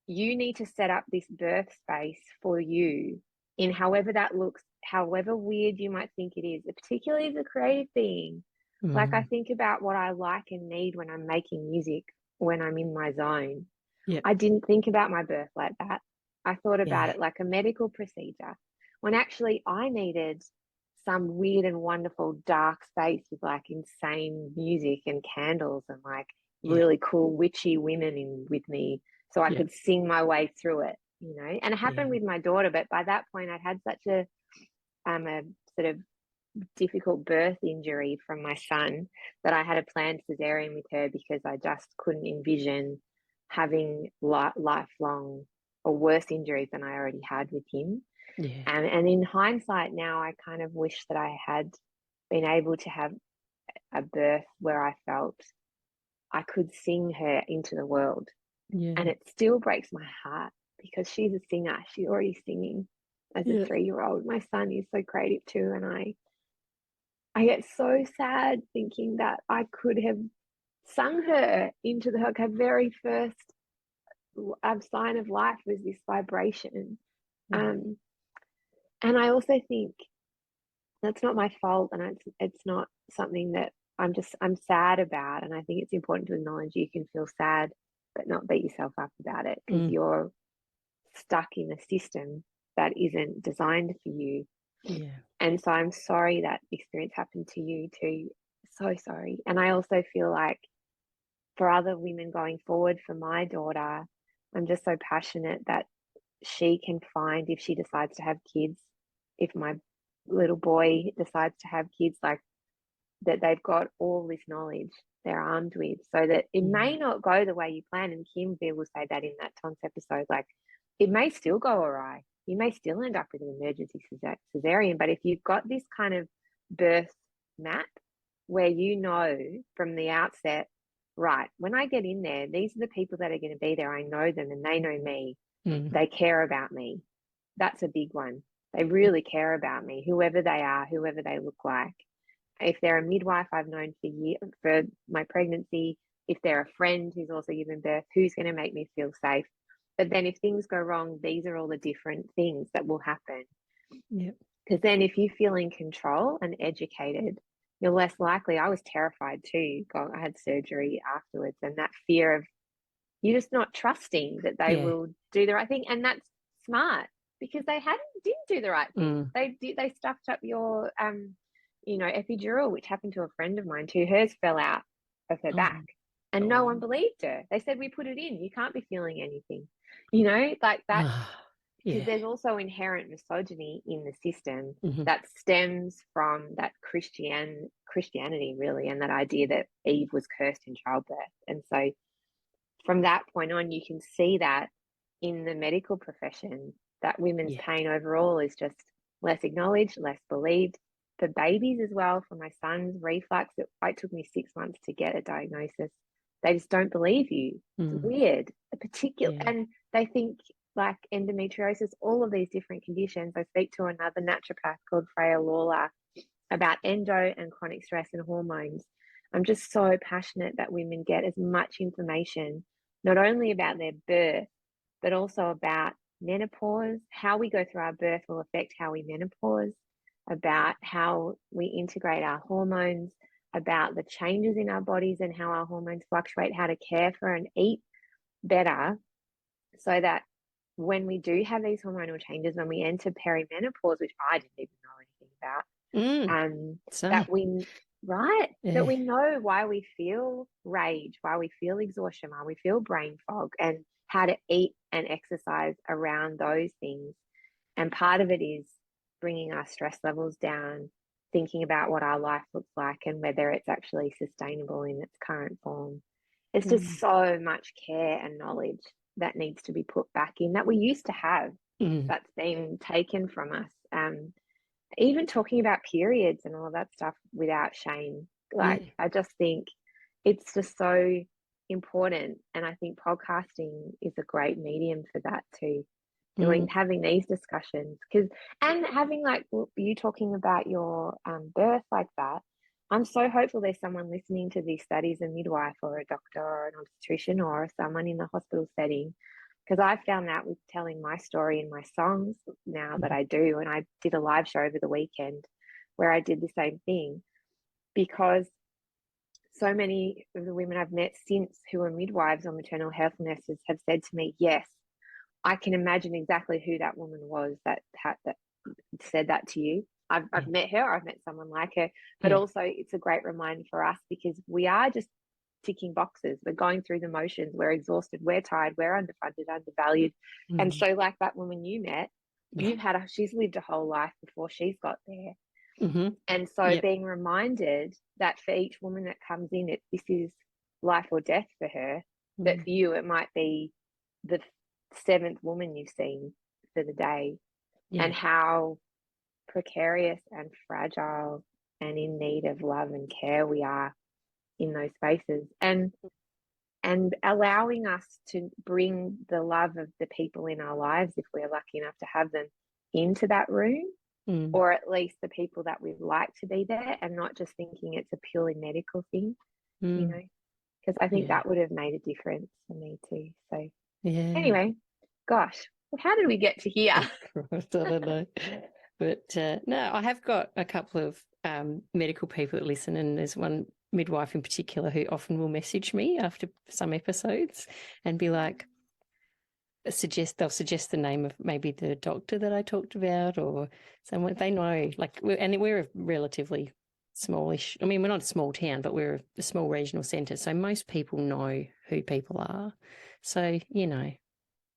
you need to set up this birth space for you in however that looks, however weird you might think it is, particularly as a creative being. Like I think about what I like and need when I'm making music, when I'm in my zone. I didn't think about my birth like that. I thought about it like a medical procedure, when actually I needed some weird and wonderful dark space with like insane music and candles and like really cool witchy women with me, so I could sing my way through it, And it happened with my daughter, but by that point I'd had such a sort of difficult birth injury from my son that I had a planned cesarean with her, because I just couldn't envision having lifelong or worse injuries than I already had with him. And in hindsight now, I kind of wish that I had been able to have a birth where I felt I could sing her into the world. And it still breaks my heart, because she's a singer. She's already singing as a 3-year-old. My son is so creative too, and I get so sad thinking that I could have sung her into her very first sign of life was this vibration. And I also think that's not my fault, and it's not something that I'm sad about. And I think it's important to acknowledge you can feel sad, but not beat yourself up about it, because you're stuck in a system that isn't designed for you. And so I'm sorry that experience happened to you too. So sorry. And I also feel like for other women going forward, for my daughter, I'm just so passionate that she can find, if she decides to have kids, if my little boy decides to have kids, like that they've got all this knowledge they're armed with, so that it may not go the way you plan. And Kim will say that in that Tonts episode, like it may still go awry. You may still end up with an emergency cesarean, but if you've got this kind of birth map where you know from the outset, right, when I get in there, these are the people that are going to be there. I know them and they know me. They care about me. That's a big one. They really care about me, whoever they are, whoever they look like. If they're a midwife I've known for my pregnancy, if they're a friend who's also given birth, who's going to make me feel safe? But then if things go wrong, these are all the different things that will happen. Because then if you feel in control and educated, you're less likely. I was terrified too. I had surgery afterwards, and that fear of you're just not trusting that they will do the right thing. And that's smart, because they didn't do the right thing. They stuffed up your epidural, which happened to a friend of mine too. Hers fell out of her back, and no one believed her. They said, we put it in, you can't be feeling anything, like that. Because there's also inherent misogyny in the system that stems from that Christianity really, and that idea that Eve was cursed in childbirth. And so from that point on, you can see that in the medical profession, that women's pain overall is just less acknowledged, less believed. For babies as well, for my son's reflux, it took me 6 months to get a diagnosis. They just don't believe you. It's weird. And they think like endometriosis, all of these different conditions. I speak to another naturopath called Freya Lawler about endo and chronic stress and hormones. I'm just so passionate that women get as much information, not only about their birth, but also about menopause. How we go through our birth will affect how we menopause, about how we integrate our hormones, about the changes in our bodies and how our hormones fluctuate, how to care for and eat better so that when we do have these hormonal changes, when we enter perimenopause, which I didn't even know anything about, that we that we know why we feel rage, why we feel exhaustion, why we feel brain fog, and how to eat and exercise around those things. And part of it is bringing our stress levels down, thinking about what our life looks like and whether it's actually sustainable in its current form. It's just so much care and knowledge that needs to be put back in that we used to have, that's been taken from us. Even talking about periods and all of that stuff without shame. Like, I just think it's just so important. And I think podcasting is a great medium for that too. Having these discussions, and having like you talking about your birth like that. I'm so hopeful there's someone listening to these studies, a midwife or a doctor or an obstetrician or someone in the hospital setting, because I found that with telling my story in my songs now that I do. And I did a live show over the weekend where I did the same thing, because so many of the women I've met since who are midwives or maternal health nurses have said to me, yes, I can imagine exactly who that woman was that said that to you. I've met her, I've met someone like her, but also it's a great reminder for us, because we are just ticking boxes. We're going through the motions. We're exhausted. We're tired. We're underfunded, undervalued. And so like that woman you met, she's lived a whole life before she's got there. And so being reminded that for each woman that comes in, this is life or death for her, that for you, it might be the 7th woman you've seen for the day, and how precarious and fragile and in need of love and care we are in those spaces, and allowing us to bring the love of the people in our lives, if we're lucky enough to have them, into that room, or at least the people that we'd like to be there, and not just thinking it's a purely medical thing, you know, because I think that would have made a difference for me too. So anyway, gosh, how did we get to here?
I don't know. But no, I have got a couple of medical people that listen, and there's one midwife in particular who often will message me after some episodes and be like, they'll suggest the name of maybe the doctor that I talked about, or someone they know. Like, we're a relatively smallish. I mean, we're not a small town, but we're a small regional centre, so most people know who people are. So you know,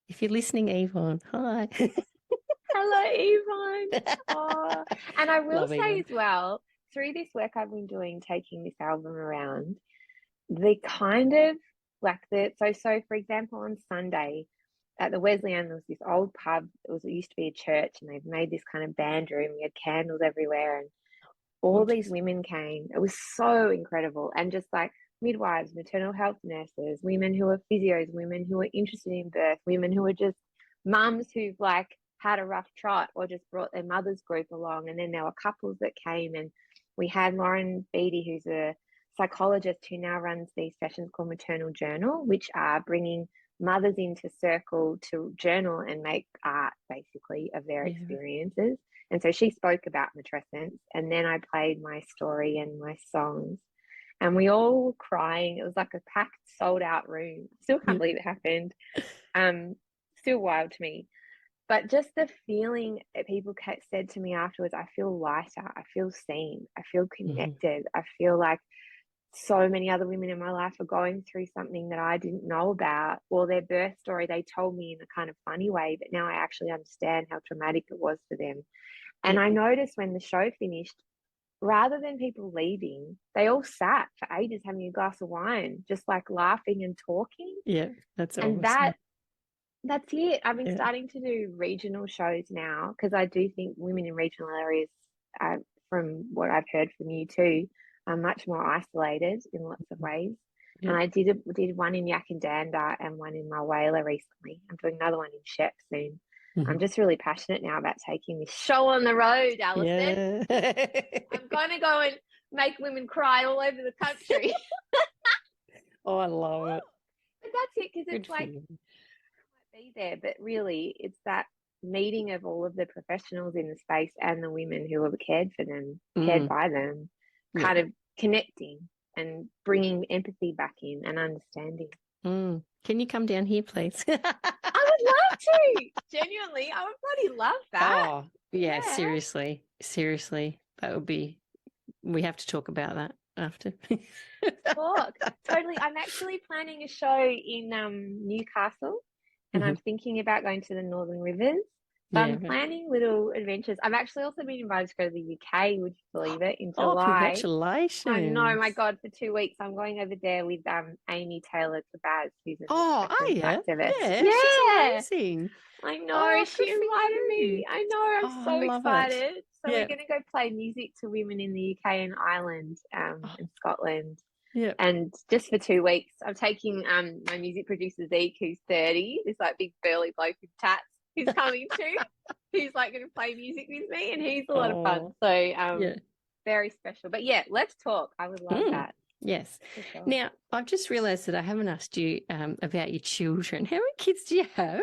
if you're listening, Yvonne, hi.
Hello, Yvonne. Oh, and I will say
Yvonne
as well, through this work I've been doing, taking this album around, the kind of like so for example, on Sunday at the Wesleyan, there was this old pub. It used to be a church, and they've made this kind of band room. We had candles everywhere, and all these women came. It was so incredible. And just like midwives, maternal health nurses, women who are physios, women who are interested in birth, women who are just mums who've like had a rough trot or just brought their mother's group along. And then there were couples that came, and we had Lauren Beatty, who's a psychologist who now runs these sessions called Maternal Journal, which are bringing mothers into circle to journal and make art basically of their experiences. And so she spoke about matrescence, and then I played my story and my songs, and we all were crying. It was like a packed, sold out room. Still can't believe it happened. Still wild to me. But just the feeling that people said to me afterwards, I feel lighter, I feel seen, I feel connected, I feel like so many other women in my life are going through something that I didn't know about, or their birth story they told me in a kind of funny way, but now I actually understand how traumatic it was for them. And I noticed when the show finished, rather than people leaving, they all sat for ages having a glass of wine, just like laughing and talking.
Yeah, that's awesome.
And that's it. I've been starting to do regional shows now, because I do think women in regional areas, from what I've heard from you too, are much more isolated in lots of ways. And I did one in Yakandanda and one in Mulwala recently. I'm doing another one in Shep soon. I'm just really passionate now about taking this show on the road, Alison. I'm going to go and make women cry all over the country.
Oh, I love it.
But that's it, because
Good
it's
for
like,
you.
be there, but really it's that meeting of all of the professionals in the space and the women who have cared for them, cared by them,
Yeah.
kind of connecting and bringing empathy back in and understanding.
Can you come down here, please?
I would love to. Genuinely, I would bloody love that.
Oh, yeah, seriously. That would be, we have to talk about that after.
Talk. Totally. I'm actually planning a show in Newcastle, and I'm thinking about going to the Northern Rivers. So I'm planning little adventures. I've actually also been invited to go to the UK, would you believe it, in July.
Oh, congratulations.
I know, my God, for 2 weeks. I'm going over there with Amy Taylor-Tabaz, who's an activist.
Yeah,
Yeah.
she's amazing.
I know,
Oh,
she invited me. I know, I'm so excited. So we're going to go play music to women in the UK and Ireland and Scotland.
Yeah.
And just for 2 weeks, I'm taking my music producer Zeke, who's 30, this like big burly bloke with tats, who's coming too. He's like going to play music with me, and he's a lot of fun. So very special. But yeah, let's talk. I would love that.
Yes.
Sure.
Now, I've just realised that I haven't asked you about your children. How many kids do you have?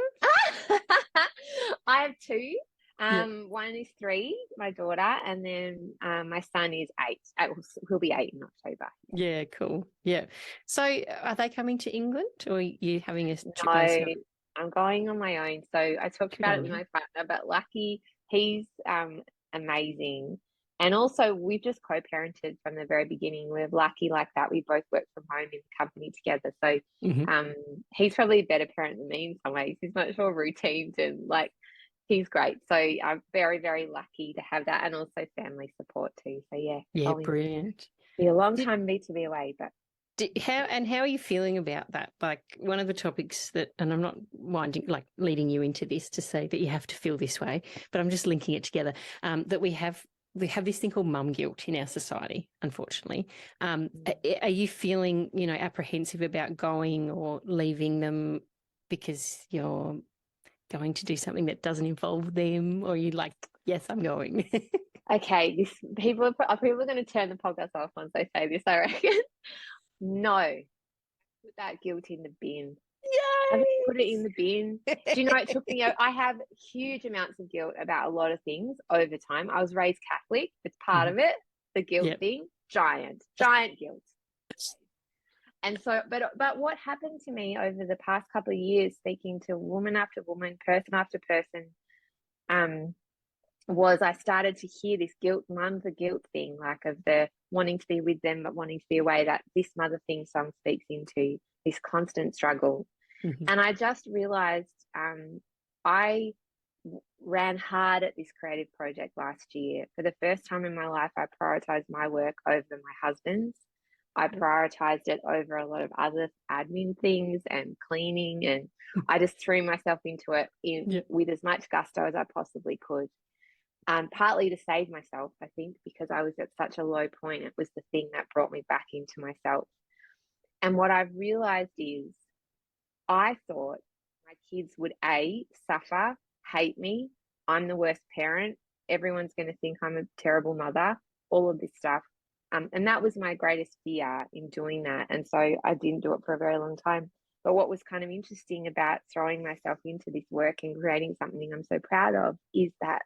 I have two. One is 3, my daughter, and then my son is 8. He'll be 8 in October.
Yeah, cool. Yeah. So are they coming to England, or are you having a trip?
No, I'm going on my own. So I talked about it with my partner, but Lucky, he's amazing. And also, we've just co-parented from the very beginning. We're lucky like that. We both work from home in the company together. So he's probably a better parent than me in some ways. He's much more routine, and like, he's great. So I'm very, very lucky to have that, and also family support too. So yeah,
brilliant.
Be a long time need to be away, but
how are you feeling about that? Like, one of the topics that, and I'm not leading you into this to say that you have to feel this way, but I'm just linking it together. That we have this thing called mum guilt in our society, unfortunately. Are you feeling, apprehensive about going or leaving them because you're going to do something that doesn't involve them, or are you like, yes, I'm going?
Okay, people are going to turn the podcast off once they say this, I reckon. No, put that guilt in the bin.
Yay!
Put it in the bin. Do you know, it took me, I have huge amounts of guilt about a lot of things over time. I was raised Catholic. It's part of it. The guilt thing, giant guilt. And so, but what happened to me over the past couple of years, speaking to woman after woman, person after person, was I started to hear this guilt, the guilt thing, like of the wanting to be with them but wanting to be away, that this mother thing song speaks into, this constant struggle. And I just realised I ran hard at this creative project last year. For the first time in my life, I prioritised my work over my husband's. I prioritised it over a lot of other admin things and cleaning, and I just threw myself into it with as much gusto as I possibly could. Partly to save myself, I think, because I was at such a low point. It was the thing that brought me back into myself. And what I've realised is, I thought my kids would suffer, hate me, I'm the worst parent, everyone's going to think I'm a terrible mother, all of this stuff. And that was my greatest fear in doing that. And so I didn't do it for a very long time. But what was kind of interesting about throwing myself into this work and creating something I'm so proud of is that,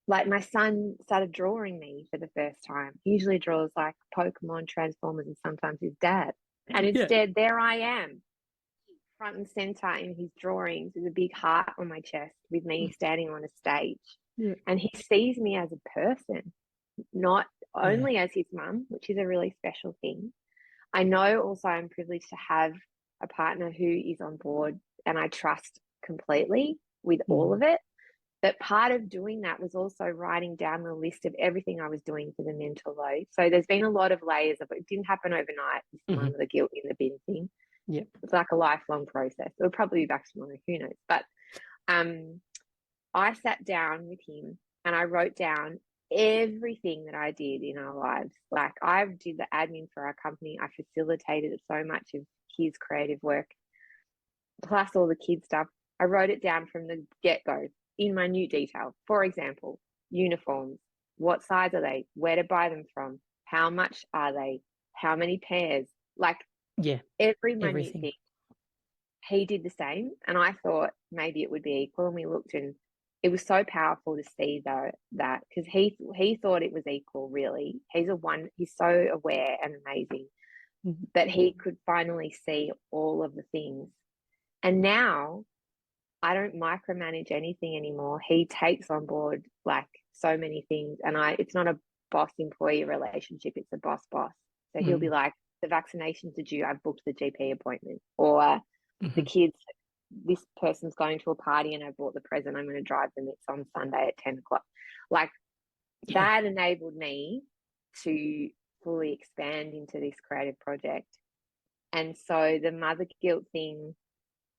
like, my son started drawing me for the first time. He usually draws like Pokemon, Transformers, and sometimes his dad. And instead, there I am, front and center in his drawings with a big heart on my chest with me standing on a stage. And he sees me as a person, not only as his mum, which is a really special thing. I know also I'm privileged to have a partner who is on board and I trust completely with all of it. But part of doing that was also writing down the list of everything I was doing for the mental load. So there's been a lot of layers of it. It didn't happen overnight, this time of the guilt in the bin thing. It's like a lifelong process. It'll probably be back tomorrow, who knows. But I sat down with him and I wrote down everything that I did in our lives. Like, I did the admin for our company. I facilitated so much of his creative work, plus all the kid stuff. I wrote it down from the get-go in minute detail. For example, uniforms. What size are they? Where to buy them from? How much are they? How many pairs? Like every minute
everything.
thing. He did the same, and I thought maybe it would be equal, and we looked, and it was so powerful to see though that, because he thought it was equal. Really, he's so aware and amazing that he could finally see all of the things. And now I don't micromanage anything anymore. He takes on board like so many things, and it's not a boss employee relationship, it's a boss boss. So he'll be like, the vaccinations are due, I've booked the GP appointment, or the kids, this person's going to a party and I bought the present, I'm going to drive them, it's on Sunday at 10 o'clock. Like that enabled me to fully expand into this creative project. And so the mother guilt thing,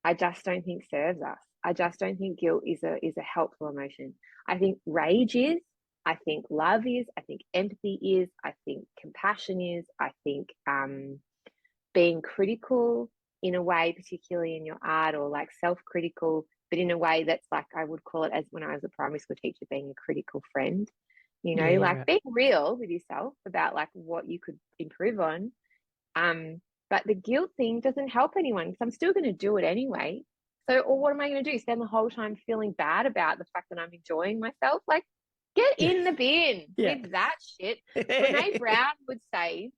I just don't think serves us. I just don't think guilt is a helpful emotion. I think rage is, I think love is, I think empathy is, I think compassion is, I think being critical in a way, particularly in your art, or like self-critical, but in a way that's like, I would call it, as when I was a primary school teacher, being a critical friend, you know, like being real with yourself about like what you could improve on. But the guilt thing doesn't help anyone, because I'm still going to do it anyway. So, or what am I going to do? Spend the whole time feeling bad about the fact that I'm enjoying myself? Like, get in the bin with that shit. Brene Brown would say,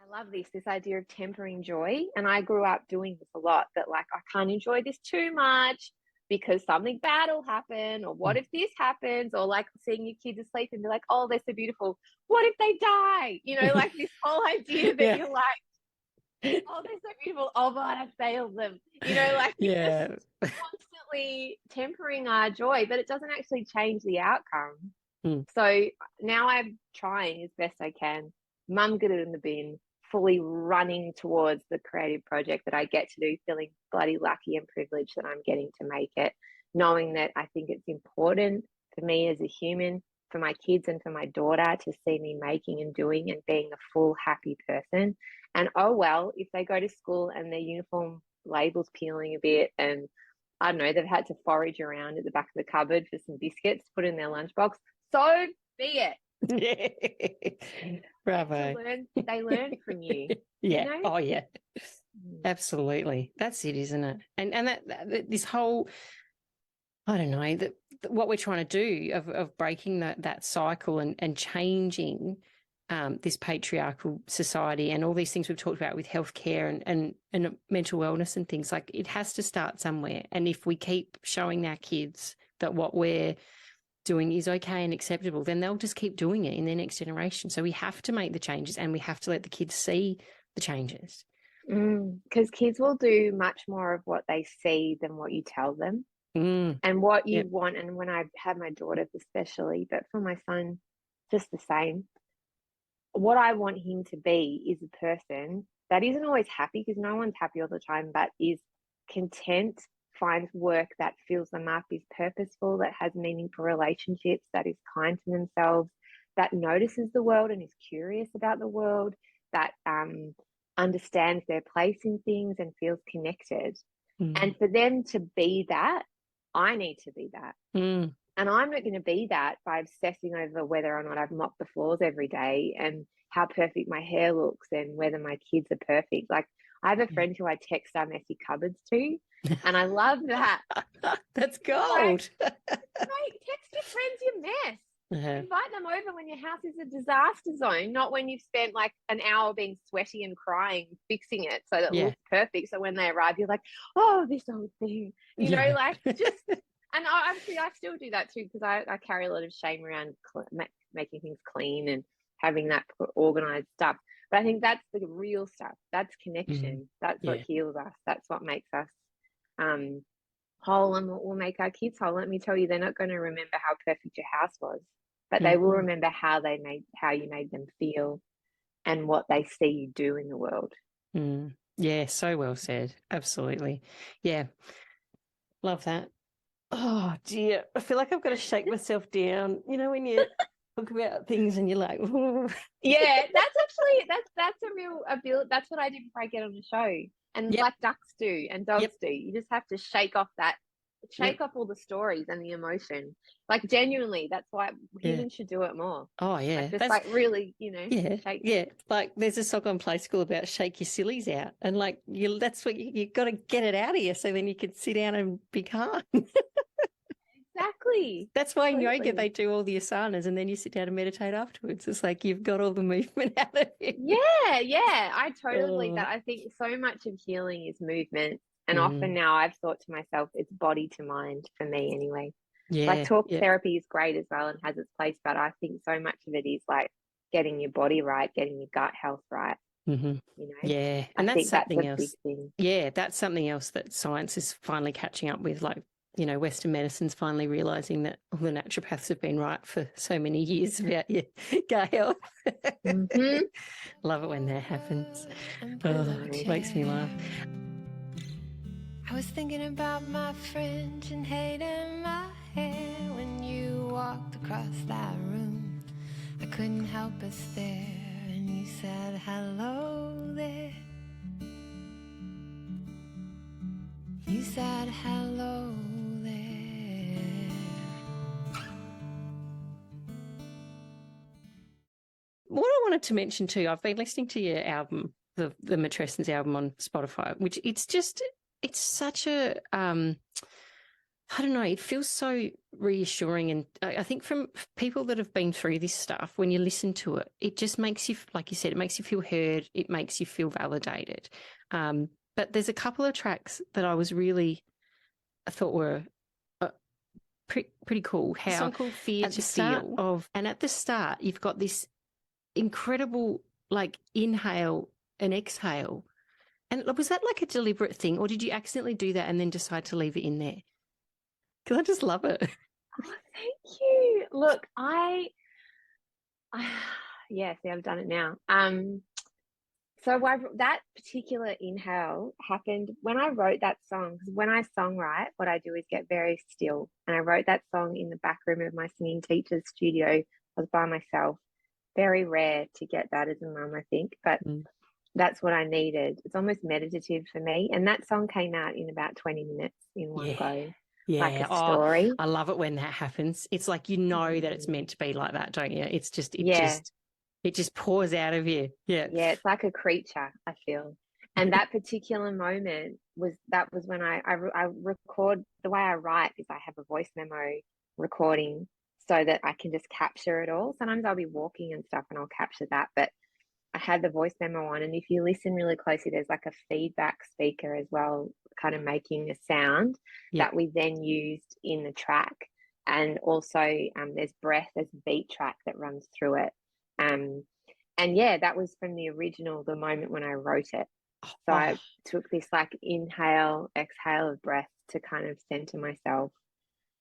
I love this idea of tempering joy. And I grew up doing this a lot, that like, I can't enjoy this too much because something bad will happen, or what if this happens, or like seeing your kids asleep and be like, oh, they're so beautiful. What if they die? You know, like this whole idea that you're like, oh, they're so beautiful. Oh, but I failed them. You know, like just constantly tempering our joy, but it doesn't actually change the outcome. So now I'm trying as best I can, mum, get it in the bin, fully running towards the creative project that I get to do, feeling bloody lucky and privileged that I'm getting to make it, knowing that I think it's important for me as a human, for my kids and for my daughter to see me making and doing and being a full happy person. And oh well, if they go to school and their uniform label's peeling a bit, and I don't know, they've had to forage around at the back of the cupboard for some biscuits to put in their lunchbox, so be it.
Bravo.
They learn from you.
You
know?
Oh yeah, absolutely. That's it, isn't it? And that this whole, I don't know, that what we're trying to do of breaking that cycle and changing this patriarchal society and all these things we've talked about with healthcare and mental wellness and things, like it has to start somewhere. And if we keep showing our kids that what we're doing is okay and acceptable, then they'll just keep doing it in their next generation. So we have to make the changes, and we have to let the kids see the changes.
Because kids will do much more of what they see than what you tell them and what you want. And when I had my daughter especially, but for my son, just the same. What I want him to be is a person that isn't always happy, because no one's happy all the time, but is content, finds work that fills them up, is purposeful, that has meaningful relationships, that is kind to themselves, that notices the world and is curious about the world, that understands their place in things and feels connected. And for them to be that, I need to be that. And I'm not going to be that by obsessing over whether or not I've mopped the floors every day and how perfect my hair looks and whether my kids are perfect. Like, I have a friend who I text our messy cupboards to, and I love that.
That's gold.
Like, text your friends your mess. Invite them over when your house is a disaster zone, not when you've spent like an hour being sweaty and crying fixing it so that it looks perfect. So when they arrive, you're like, oh, this old thing, you know, like just. And obviously I still do that too, because I carry a lot of shame around making things clean and having that organized stuff. But I think that's the real stuff. That's connection. That's what heals us. That's what makes us whole, and will make our kids whole. Let me tell you, they're not going to remember how perfect your house was, but they will remember how you made them feel and what they see you do in the world.
Yeah, so well said. Absolutely. Yeah. Love that. Oh dear, I feel like I've got to shake myself down. You know, when you talk about things and you're like, ooh.
Yeah, that's a real ability. That's what I do before I get on the show, and like ducks do and dogs do. You just have to shake off that shake off all the stories and the emotion. Like genuinely, that's why humans should do it more.
Oh yeah,
like, just like really, shake.
Yeah. Like there's a song on Play School about shake your sillies out, and like that's what you got to get it out of you, so then you can sit down and be calm.
Exactly.
That's why in yoga they do all the asanas, and then you sit down and meditate afterwards. It's like you've got all the movement out of it.
Yeah, I totally believe that. I think so much of healing is movement, and often now I've thought to myself, it's body to mind for me anyway. Like talk therapy is great as well and has its place, but I think so much of it is like getting your body right, getting your gut health right.
Yeah, and that's something else. Big thing. Yeah, that's something else that science is finally catching up with. Like, Western medicine's finally realising that all the naturopaths have been right for so many years about your gut health. Love it when that happens. It makes me laugh.
I was thinking about my fringe and hating my hair when you walked across that room. I couldn't help but stare, and you said hello there. You said hello there.
What I wanted to mention too, I've been listening to your album, the Matrescence album on Spotify, which it's such a, I don't know, it feels so reassuring. And I think from people that have been through this stuff, when you listen to it, it just makes you, like you said, it makes you feel heard. It makes you feel validated. But there's a couple of tracks that I thought were pretty cool. How song called Fear to Feel. And at the start, you've got this incredible, like, inhale and exhale. And was that like a deliberate thing, or did you accidentally do that and then decide to leave it in there? Because I just love it.
Oh, thank you. Look, see, I've done it now. So that particular inhale happened when I wrote that song. Because when I songwrite, what I do is get very still. And I wrote that song in the back room of my singing teacher's studio. I was by myself. Very rare to get that as a mum, I think. But that's what I needed. It's almost meditative for me. And that song came out in about 20 minutes in one go.
Yeah.
Like a story.
I love it when that happens. It's like that it's meant to be like that, don't you? It's just it just pours out of you. Yeah.
Yeah, it's like a creature, I feel. And that particular moment was when I record. The way I write is I have a voice memo recording so that I can just capture it all. Sometimes I'll be walking and stuff and I'll capture that, but I had the voice memo on, and if you listen really closely, there's like a feedback speaker as well, kind of making a sound that we then used in the track. And also there's a beat track that runs through it. And that was from the original, the moment when I wrote it. So I took this like inhale, exhale of breath to kind of center myself.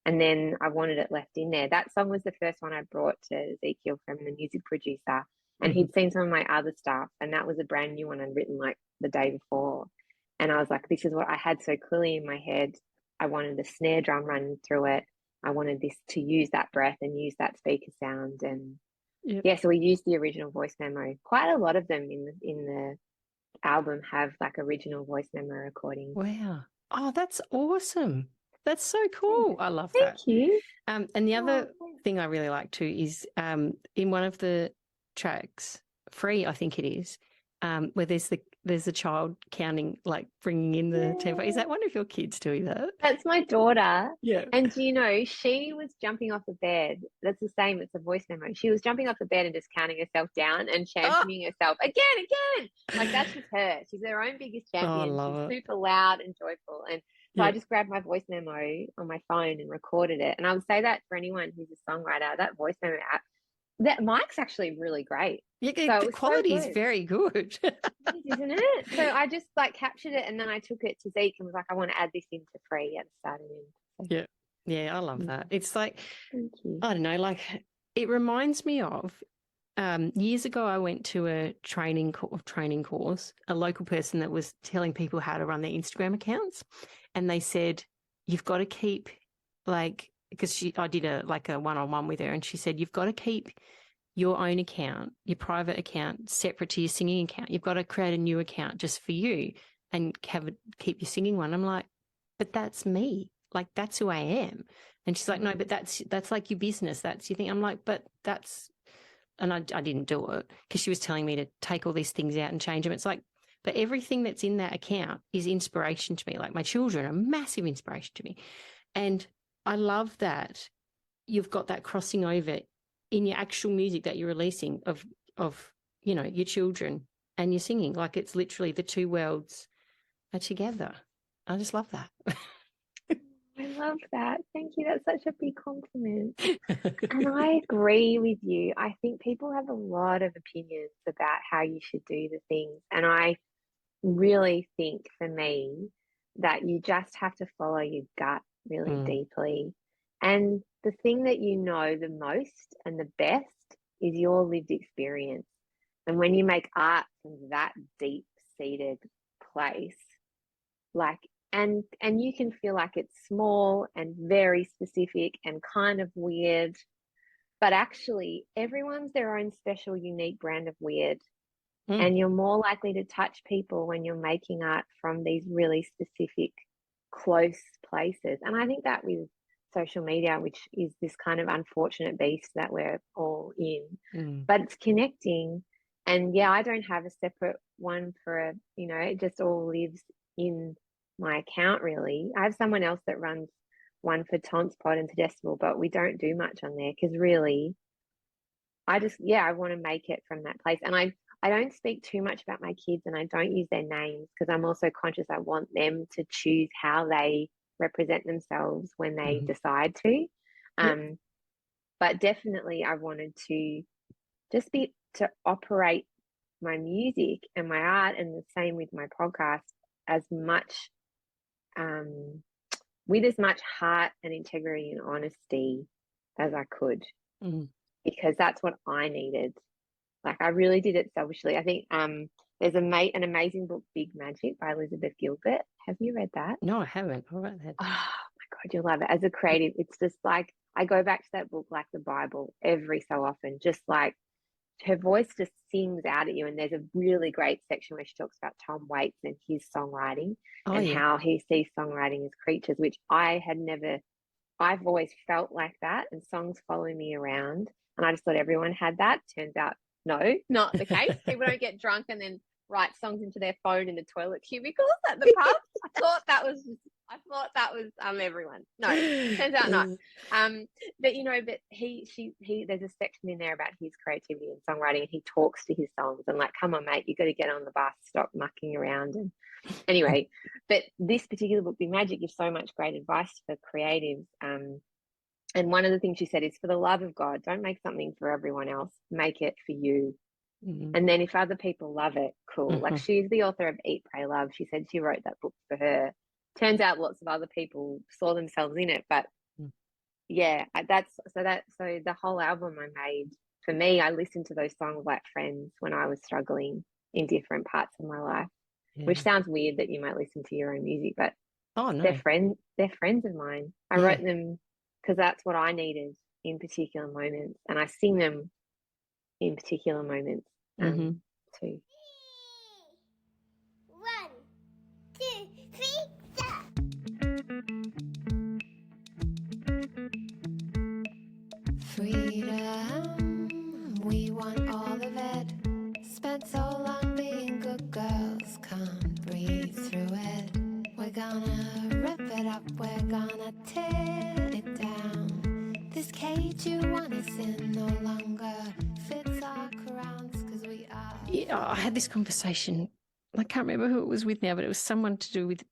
And then I wanted it left in there. That song was the first one I brought to Ezekiel from the music producer. And he'd seen some of my other stuff. And that was a brand new one I'd written like the day before. And I was like, this is what I had so clearly in my head. I wanted the snare drum running through it. I wanted this to use that breath and use that speaker sound. And so we used the original voice memo. Quite a lot of them in the album have like original voice memo recordings.
Wow. Oh, that's awesome. That's so cool. I love that.
Thank you.
And the other thing I really like too is in one of the tracks, Free, I think it is, where there's a child counting, like bringing in the tempo. Is that one of your kids doing that?
That's my daughter.
Yeah.
And she was jumping off the bed. That's the same. It's a voice memo. She was jumping off the bed and just counting herself down and championing herself again. Like that's just her. She's her own biggest champion. She's super loud and joyful. And so I just grabbed my voice memo on my phone and recorded it. And I would say that for anyone who's a songwriter, that voice memo app, that mic's actually really great.
Yeah, the quality is very good.
Isn't it? So I just like captured it, and then I took it to Zeke and was like, I want to add this into Free at the start and end.
Yeah, I love that. It's like,
thank you.
I don't know, like it reminds me of years ago I went to a training course, a local person that was telling people how to run their Instagram accounts, and they said, you've got to keep like, because I did a one-on-one with her, and she said, you've got to keep your own account, your private account, separate to your singing account. You've got to create a new account just for you and keep your singing one. I'm like, but that's me. like, that's who I am. And she's like, no, but that's like your business. That's your thing. I'm like, but that's, and I didn't do it because she was telling me to take all these things out and change them. It's like, but everything that's in that account is inspiration to me. Like, my children are massive inspiration to me. And I love that you've got that crossing over in your actual music that you're releasing of, you know, your children and your singing. Like, it's literally the two worlds are together. I just love that.
I love that. Thank you. That's such a big compliment. And I agree with you. I think people have a lot of opinions about how you should do the things. And I really think, for me, that you just have to follow your gut really deeply. And the thing that you know the most and the best is your lived experience. And when you make art from that deep-seated place, like, and you can feel like it's small and very specific and kind of weird, but actually everyone's their own special, unique brand of weird. And you're more likely to touch people when you're making art from these really specific, close places. And I think that with social media, which is this kind of unfortunate beast that we're all in, but it's connecting. And yeah, I don't have a separate one for you know, it just all lives in my account, really. I have someone else that runs one for Tonts, and Suggestible, but we don't do much on there because really, I want to make it from that place. And I don't speak too much about my kids, and I don't use their names because I'm also conscious I want them to choose how they represent themselves when they decide to. But definitely I wanted to just to operate my music and my art, and the same with my podcast, as much with as much heart and integrity and honesty as I could, because that's what I needed. Like, I really did it selfishly. I think there's an amazing book, Big Magic, by Elizabeth Gilbert. Have you read that?
No, I haven't. I'll write that.
Oh my God, you'll love it. As a creative, it's just like, I go back to that book like the Bible every so often, just like her voice just sings out at you. And there's a really great section where she talks about Tom Waits and his songwriting how he sees songwriting as creatures, which I've always felt like that, and songs follow me around. And I just thought everyone had that. Turns out, no, not the case. People don't get drunk and then write songs into their phone in the toilet cubicles at the pub. I thought that was everyone. No, turns out not. But you know, but there's a section in there about his creativity and songwriting, and he talks to his songs and like, come on, mate, you got to get on the bus, stop mucking around. And anyway, but this particular book, Big Magic, gives so much great advice for creatives. And one of the things she said is, for the love of God, don't make something for everyone else. Make it for you. And then if other people love it, cool. Like, she's the author of Eat, Pray, Love. She said she wrote that book for her. Turns out lots of other people saw themselves in it. But yeah, so the whole album I made, for me, I listened to those songs like friends when I was struggling in different parts of my life, which sounds weird that you might listen to your own music, but they're friends of mine. I wrote them because that's what I needed in particular moments, and I sing them in particular moments too.
1, 2, 3, stop.
Freedom, we want all of it. Spent so long being good girls, can't breathe through it. We're gonna rip it up, we're gonna tear it down. This cage you want us in no longer fits our crowns, cause we are.
Yeah, I had this conversation. I can't remember who it was with now, but it was someone to do with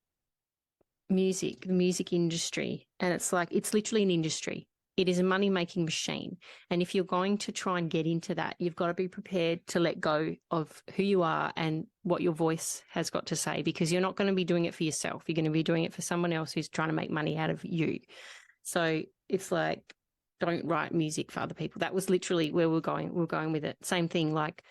music, the music industry. And it's like, it's literally an industry. It is a money-making machine. And if you're going to try and get into that, you've got to be prepared to let go of who you are and what your voice has got to say, because you're not going to be doing it for yourself. You're going to be doing it for someone else who's trying to make money out of you. So it's like, don't write music for other people. That was literally where we're going with it. Same thing, like,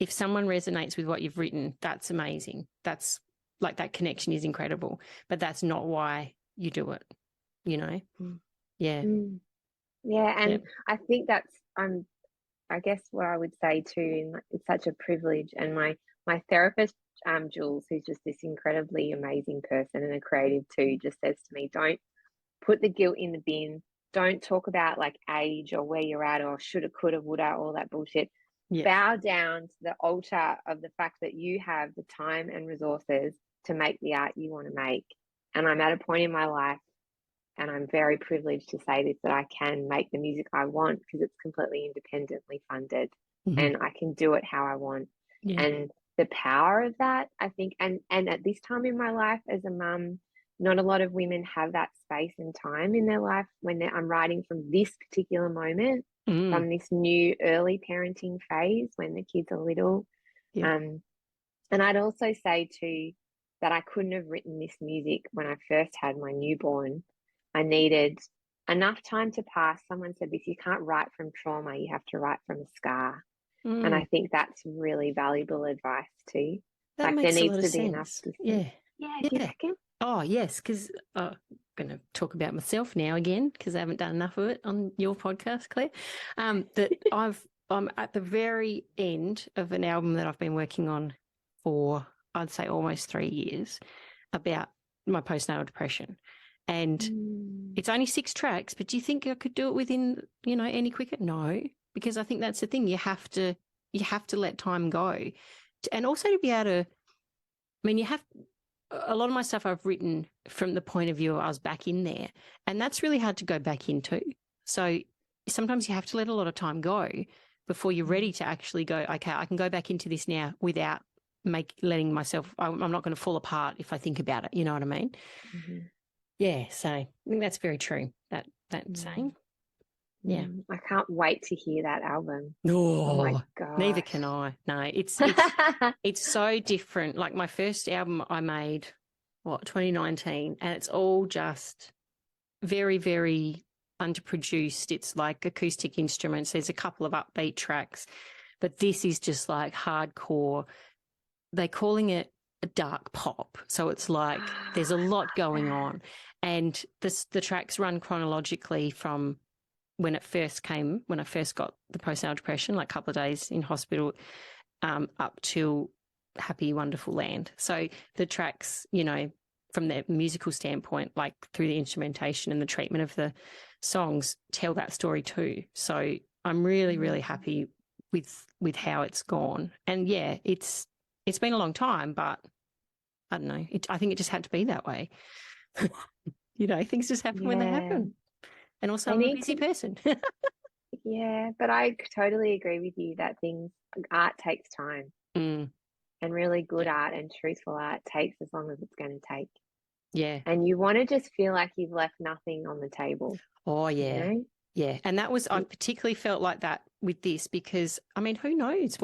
if someone resonates with what you've written, that's amazing. That's like, that connection is incredible, but that's not why you do it, you know? Yeah.
Yeah. And I think that's, I guess what I would say too, and it's such a privilege. And my therapist, Jules, who's just this incredibly amazing person and a creative too, just says to me, put the guilt in the bin. Don't talk about like age or where you're at or shoulda, coulda, woulda, all that bullshit.
Yeah.
Bow down to the altar of the fact that you have the time and resources to make the art you want to make. And I'm at a point in my life, and I'm very privileged to say this, that I can make the music I want because it's completely independently funded, and I can do it how I want.
Yeah.
And the power of that, I think, and at this time in my life as a mum, not a lot of women have that space and time in their life when I'm writing from this particular moment, from this new early parenting phase when the kids are little.
Yeah.
And I'd also say too that I couldn't have written this music when I first had my newborn. I needed enough time to pass. Someone said this, you can't write from trauma, you have to write from a scar. And I think that's really valuable advice too.
That
like
makes
there
a
needs
lot
to
of
be
sense.
enough distance.
Yeah.
Yeah, do you reckon?
Oh, yes, because I'm going to talk about myself now again because I haven't done enough of it on your podcast, Claire. That I'm at the very end of an album that I've been working on for, I'd say, almost 3 years, about my postnatal depression. And it's only 6 tracks, but do you think I could do it within, any quicker? No, because I think that's the thing. You have to let time go. And also to be able to, a lot of my stuff I've written from the point of view of I was back in there, and that's really hard to go back into. So sometimes you have to let a lot of time go before you're ready to actually go, okay, I can go back into this now without letting myself, I'm not going to fall apart if I think about it. You know what I mean? Yeah. So I think that's very true, that saying. Yeah.
I can't wait to hear that album.
Oh
my God.
Neither can I. No, it's so different. Like my first album I made, 2019, and it's all just very, very underproduced. It's like acoustic instruments. There's a couple of upbeat tracks, but this is just like hardcore. They're calling it a dark pop. So it's like there's a lot going on. And the tracks run chronologically from when I first got the postnatal depression, like a couple of days in hospital, up till Happy Wonderful Land. So the tracks, from the musical standpoint, like through the instrumentation and the treatment of the songs, tell that story too. So I'm really, really happy with how it's gone. And yeah, it's been a long time, but I don't know. I think it just had to be that way. Things just happen when they happen. And also I'm a busy person.
Yeah, but I totally agree with you that art takes time. And really good art and truthful art takes as long as it's going to take.
Yeah.
And you want to just feel like you've left nothing on the table.
Oh, yeah. Yeah. And I particularly felt like that with this because, who knows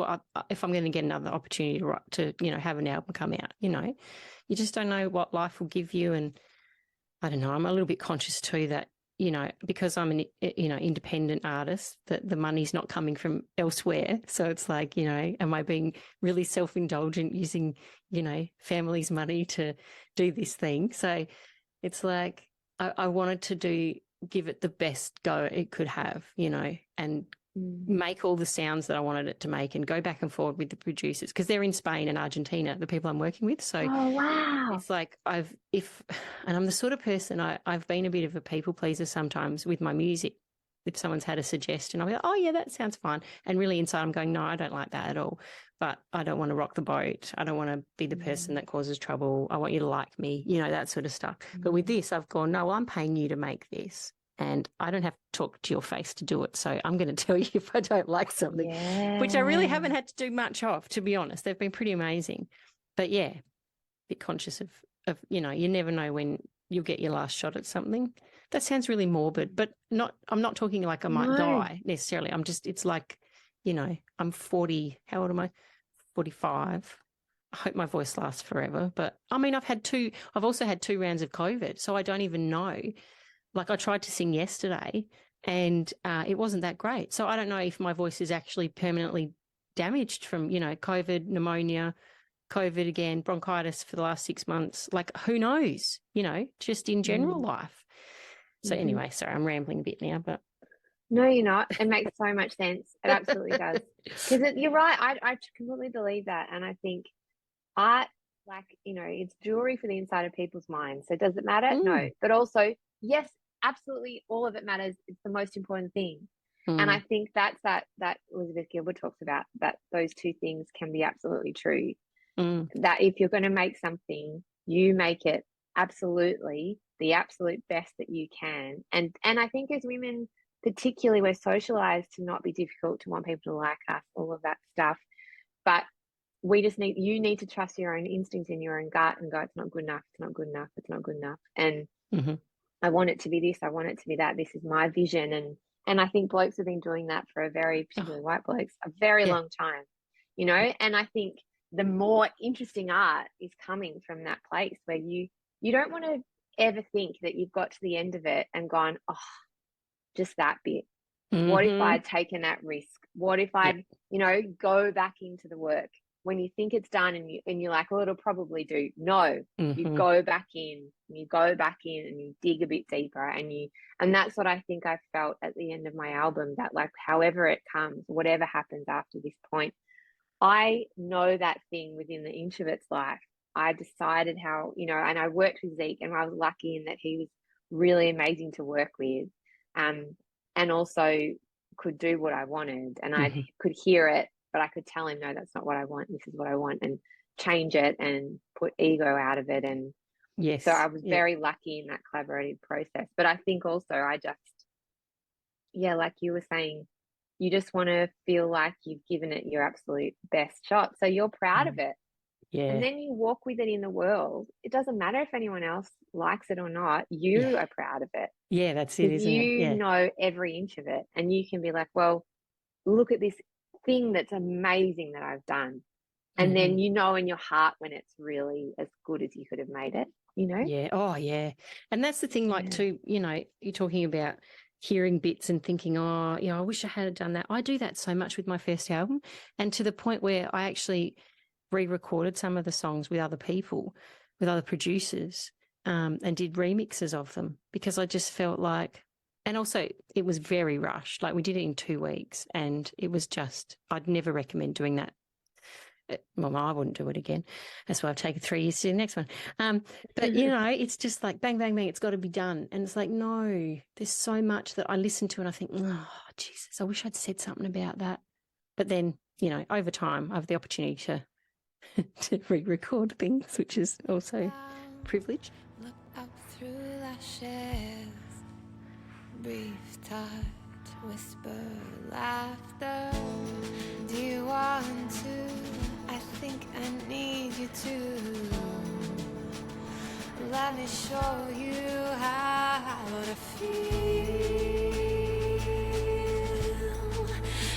if I'm going to get another opportunity to have an album come out, You just don't know what life will give you. And I don't know, I'm a little bit conscious too that, because I'm an, independent artist, that the money's not coming from elsewhere. So it's like, am I being really self-indulgent using, family's money to do this thing? So it's like I wanted to give it the best go it could have, and make all the sounds that I wanted it to make and go back and forward with the producers because they're in Spain and Argentina, the people I'm working with. So it's like and I'm the sort of person, I've been a bit of a people pleaser sometimes with my music. If someone's had a suggestion, I'll be like, oh yeah, that sounds fun. And really inside I'm going, no, I don't like that at all. But I don't want to rock the boat. I don't want to be the person that causes trouble. I want you to like me, that sort of stuff. But with this, I've gone, no, I'm paying you to make this. And I don't have to talk to your face to do it. So I'm going to tell you if I don't like something, which I really haven't had to do much of, to be honest. They've been pretty amazing. But yeah, a bit conscious of you never know when you'll get your last shot at something. That sounds really morbid, but I'm not talking like I might die necessarily. It's like, I'm 40. How old am I? 45. I hope my voice lasts forever. But I've also had 2 rounds of COVID, so I don't even know. Like I tried to sing yesterday and it wasn't that great. So I don't know if my voice is actually permanently damaged from, COVID, pneumonia, COVID again, bronchitis for the last 6 months. Like who knows, just in general life. So anyway, sorry, I'm rambling a bit now, but.
No, you're not. It makes so much sense. It absolutely does. Because you're right. I completely believe that. And I think art, it's jewelry for the inside of people's minds. So does it matter? No. But also, yes, absolutely all of it matters. It's the most important thing. And I think that's that Elizabeth Gilbert talks about, that those two things can be absolutely true. That if you're going to make something, you make it absolutely the absolute best that you can. And I think as women, particularly, we're socialized to not be difficult, to want people to like us, all of that stuff. But we just you need to trust your own instinct and your own gut and go, it's not good enough, it's not good enough, it's not good enough. And I want it to be this, I want it to be that, this is my vision. And I think blokes have been doing that for particularly white blokes, a very long time, you know. And I think the more interesting art is coming from that place where you don't want to ever think that you've got to the end of it and gone, oh, just that bit. What if I'd taken that risk? What if I'd, you know, go back into the work when you think it's done and you're like, well, it'll probably do. No, you go back in and you dig a bit deeper and that's what I think I felt at the end of my album, that like, however it comes, whatever happens after this point, I know that thing within the inch of its life. I decided how, you know, and I worked with Zeke, and I was lucky in that he was really amazing to work with, and also could do what I wanted, and I could hear it, but I could tell him, no, that's not what I want. This is what I want, and change it and put ego out of it. And so I was very lucky in that collaborative process. But I think also I just, like you were saying, you just want to feel like you've given it your absolute best shot. So you're proud of it. Yeah. And then you walk with it in the world. It doesn't matter if anyone else likes it or not. You are proud of it.
Yeah, that's it, isn't it?
You know every inch of it. And you can be like, well, look at this thing that's amazing that I've done. And then you know in your heart when it's really as good as you could have made it, you know?
Yeah. Oh, yeah. And that's the thing, like, too, you know, you're talking about hearing bits and thinking, oh, you know, I wish I had done that. I do that so much with my first album, and to the point where I actually re-recorded some of the songs with other people, with other producers, and did remixes of them, because I just felt like, and also it was very rushed. Like, we did it in 2 weeks, and it was just, I'd never recommend doing that. Well, I wouldn't do it again. That's why I've taken 3 years to do the next one. But, you know, it's just like bang, bang, bang, it's got to be done. And it's like, no, there's so much that I listen to and I think, oh, Jesus, I wish I'd said something about that. But then, you know, over time, I have the opportunity to re-record things, which is also a privilege.
Look up through lashes, brief touch, whisper, laughter. Do you want to? I think I need you to. Let me show you how to feel.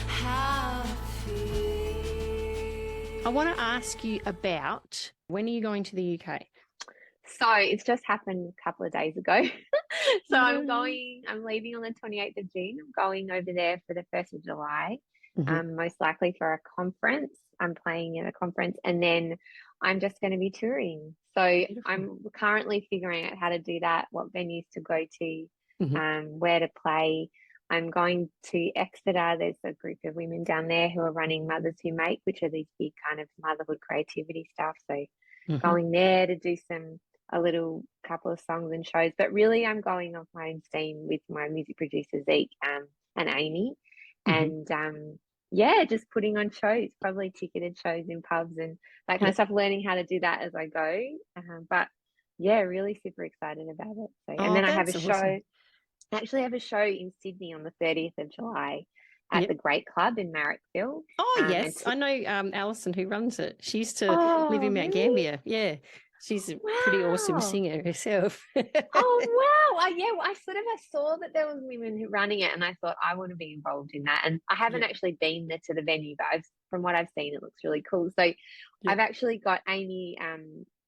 How to feel.
I want to ask you about, when are you going to the UK?
So it's just happened a couple of days ago. So I'm leaving on the 28th of June. I'm going over there for the 1st of July, most likely for a conference. I'm playing at a conference, and then I'm just going to be touring. So beautiful. I'm currently figuring out how to do that, what venues to go to, where to play. I'm going to Exeter. There's a group of women down there who are running Mothers Who Make, which are these big kind of motherhood creativity stuff. So going there to do a little couple of songs and shows. But really I'm going off my own steam with my music producer Zeke and Amy. And just putting on shows, probably ticketed shows in pubs and that kind of stuff, learning how to do that as I go. But yeah, really super excited about it. So, and then I have a show. Awesome. I actually have a show in Sydney on the 30th of July at the Great Club in Marrickville.
Oh, yes. I know Alison, who runs it. She used to live in Mount Gambier. Yeah. She's a pretty awesome singer herself.
Oh, wow. I saw that there was women running it, and I thought, I want to be involved in that. And I haven't actually been there to the venue, but from what I've seen, it looks really cool. So I've actually got Amy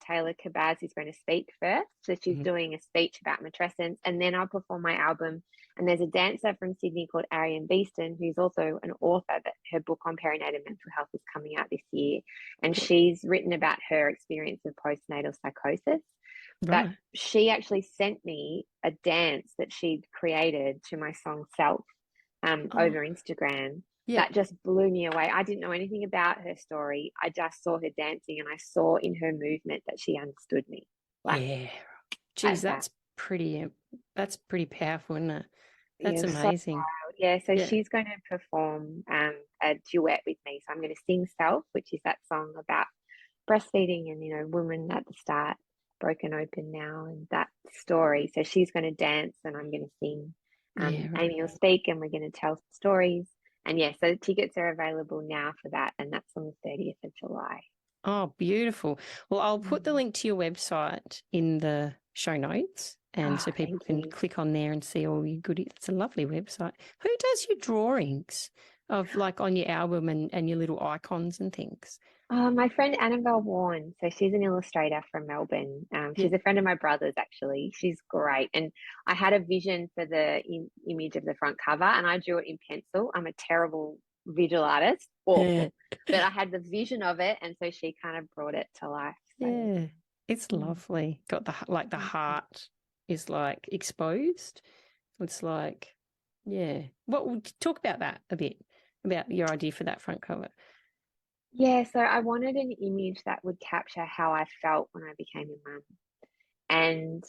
Taylor Cabaz who's going to speak first. So she's doing a speech about Matrescence, and then I'll perform my album. And there's a dancer from Sydney called Ariane Beeston, who's also an author, that her book on perinatal mental health is coming out this year. And she's written about her experience of postnatal psychosis. Right. But she actually sent me a dance that she'd created to my song Self over Instagram. Yeah. That just blew me away. I didn't know anything about her story. I just saw her dancing, and I saw in her movement that she understood me.
Geez, that's pretty That's pretty powerful, isn't it? That's
Yeah, so
amazing.
yeah, so
Yeah.
she's going to perform a duet with me. So I'm going to sing Self, which is that song about breastfeeding and, women at the start, broken open now, and that story. So she's going to dance and I'm going to sing.
Yeah, right.
Amy will speak and we're going to tell stories. And yeah, so tickets are available now for that, and that's on the 30th of July.
Oh, beautiful. Well, I'll put the link to your website in the show notes, and so people can click on there and see all your goodies. It's a lovely website. Who does your drawings of like on your album and your little icons and things?
My friend Annabelle Warren, so she's an illustrator from Melbourne. She's a friend of my brother's, actually. She's great. And I had a vision for the image of the front cover, and I drew it in pencil. I'm a terrible visual artist, awful. But I had the vision of it, and so she kind of brought it to life. So.
Yeah, it's lovely. Got the heart is like exposed. It's like, yeah. Talk about that a bit, about your idea for that front cover.
Yeah, so I wanted an image that would capture how I felt when I became a mum. And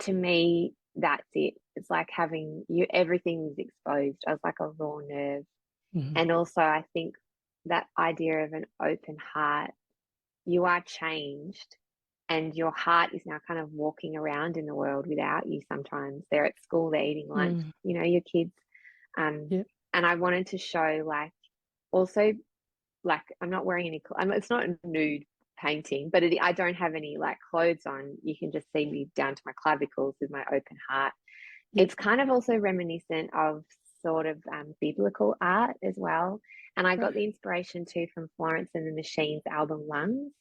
to me, that's it. It's like having everything was exposed. I was like a raw nerve.
Mm-hmm.
And also, I think that idea of an open heart, you are changed, and your heart is now kind of walking around in the world without you sometimes. They're at school, they're eating lunch, your kids. And I wanted to show, like, also, like, I'm not wearing any, it's not a nude painting, but I don't have any like clothes on. You can just see me down to my clavicles with my open heart. It's kind of also reminiscent of sort of biblical art as well. And I got the inspiration too from Florence and the Machine's album Lungs.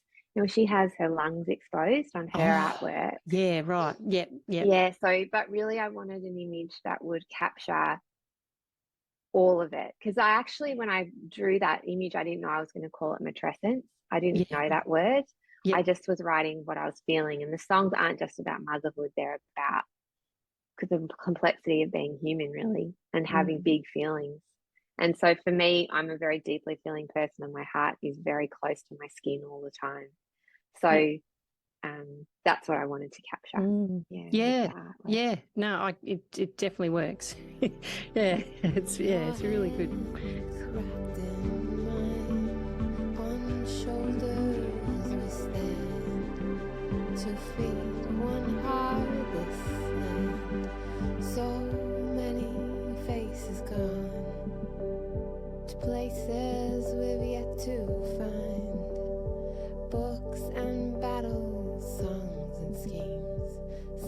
She has her lungs exposed on her artwork.
Yeah, right. Yep.
Yeah, so, but really I wanted an image that would capture all of it. Because I actually, when I drew that image, I didn't know I was going to call it matrescence. I didn't know that word. Yep. I just was writing what I was feeling. And the songs aren't just about motherhood, they're about the complexity of being human, really, and having big feelings. And so for me, I'm a very deeply feeling person, and my heart is very close to my skin all the time. So that's what I wanted to capture.
Yeah. No, it definitely works. It's really good.
To feed one heartless land, so many faces gone to places we've yet to find, books and battles, songs and schemes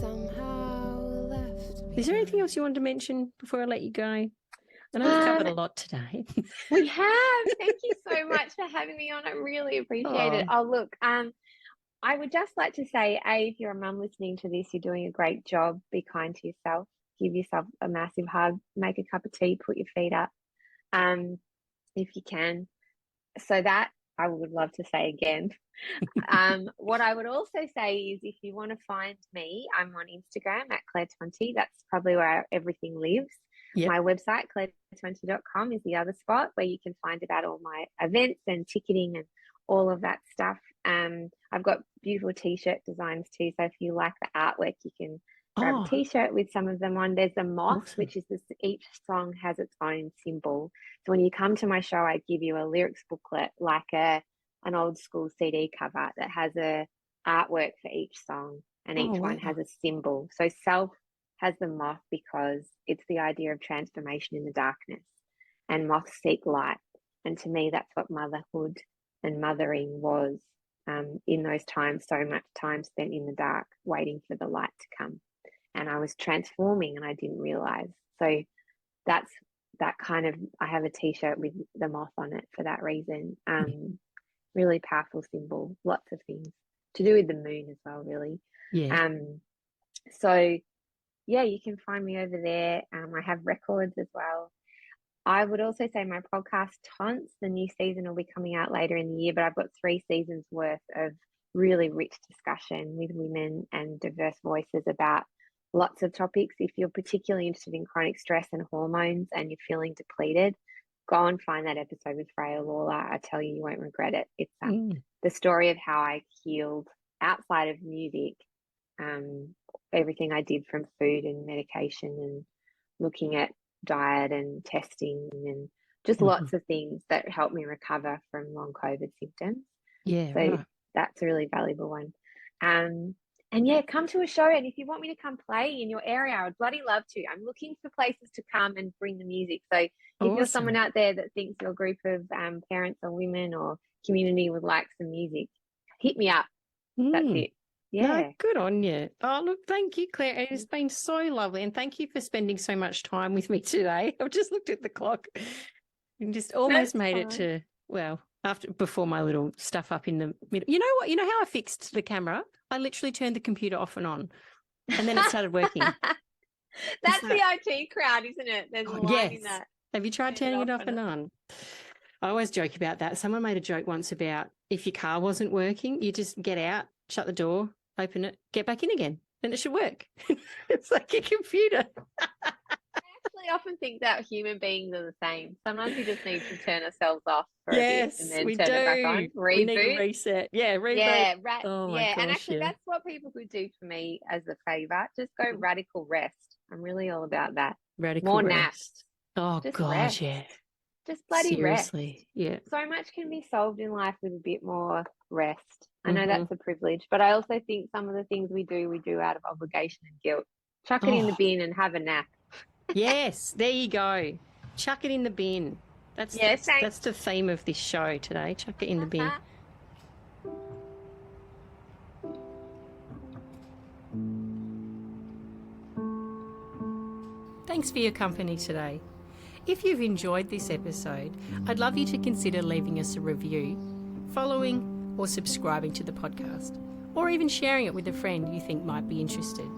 somehow left behind.
Is there anything else you wanted to mention before I let you go? I know we've covered a lot today.
We have. Thank you so much for having me on. I really appreciate it. Oh, look, I would just like to say, if you're a mum listening to this, you're doing a great job. Be kind to yourself. Give yourself a massive hug. Make a cup of tea. Put your feet up, if you can. So that I would love to say again. What I would also say is, if you want to find me, I'm on Instagram at Claire Tonti. That's probably where everything lives. Yep. My website, clairetonti.com, is the other spot where you can find about all my events and ticketing and all of that stuff. I've got beautiful t-shirt designs too, so if you like the artwork, you can grab a t-shirt with some of them on. There's a moth, which is each song has its own symbol. So when you come to my show, I give you a lyrics booklet, like an old school CD cover that has a artwork for each song, and each one has a symbol. So Self has the moth because it's the idea of transformation in the darkness, and moths seek light. And to me, that's what motherhood and mothering was in those times. So much time spent in the dark waiting for the light to come, and I was transforming and I didn't realize. So that's that kind of, I have a t-shirt with the moth on it for that reason. Really powerful symbol. Lots of things to do with the moon as well, really. So yeah, you can find me over there. I have records as well. I would also say my podcast, Tonts, the new season will be coming out later in the year, but I've got 3 seasons worth of really rich discussion with women and diverse voices about lots of topics. If you're particularly interested in chronic stress and hormones and you're feeling depleted, go and find that episode with Freya Lawler. I tell you, you won't regret it. It's the story of how I healed outside of music, everything I did, from food and medication and looking at diet and testing and just lots of things that helped me recover from long COVID symptoms.
Yeah,
So
right.
that's a really valuable one. And yeah, come to a show. And if you want me to come play in your area, I would bloody love to. I'm looking for places to come and bring the music. So if you're someone out there that thinks your group of parents or women or community would like some music, hit me up. That's it. Yeah.
No, good on you. Oh, look, thank you, Claire. It has been so lovely. And thank you for spending so much time with me today. I've just looked at the clock and just almost made it to, well, before my little stuff up in the middle. You know what? You know how I fixed the camera? I literally turned the computer off and on, and then it started working.
That's the IT crowd, isn't it? There's a line in that.
Have you tried turning it off and on? I always joke about that. Someone made a joke once about if your car wasn't working, you just get out, shut the door, open it, get back in again, and it should work. It's like a computer.
I often think that human beings are the same. Sometimes we just need to turn ourselves off for a bit and then turn it back on. Reboot.
We need a reset. Yeah, reboot.
Yeah,
gosh,
and actually that's what people could do for me as a favour. Just go radical rest. I'm really all about that.
Radical
More
rest.
Naps.
Oh,
just
God,
rest.
yeah.
Just bloody
Seriously, yeah.
So much can be solved in life with a bit more rest. I know that's a privilege, but I also think some of the things we do out of obligation and guilt. Chuck it in the bin and have a nap.
Yes, there you go. Chuck it in the bin. That's the theme of this show today. Chuck it in the bin. Thanks for your company today. If you've enjoyed this episode, I'd love you to consider leaving us a review, following or subscribing to the podcast, or even sharing it with a friend you think might be interested.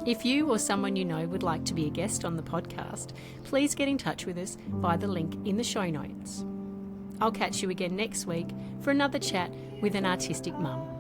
If you or someone you know would like to be a guest on the podcast, please get in touch with us via the link in the show notes. I'll catch you again next week for another chat with an artistic mum.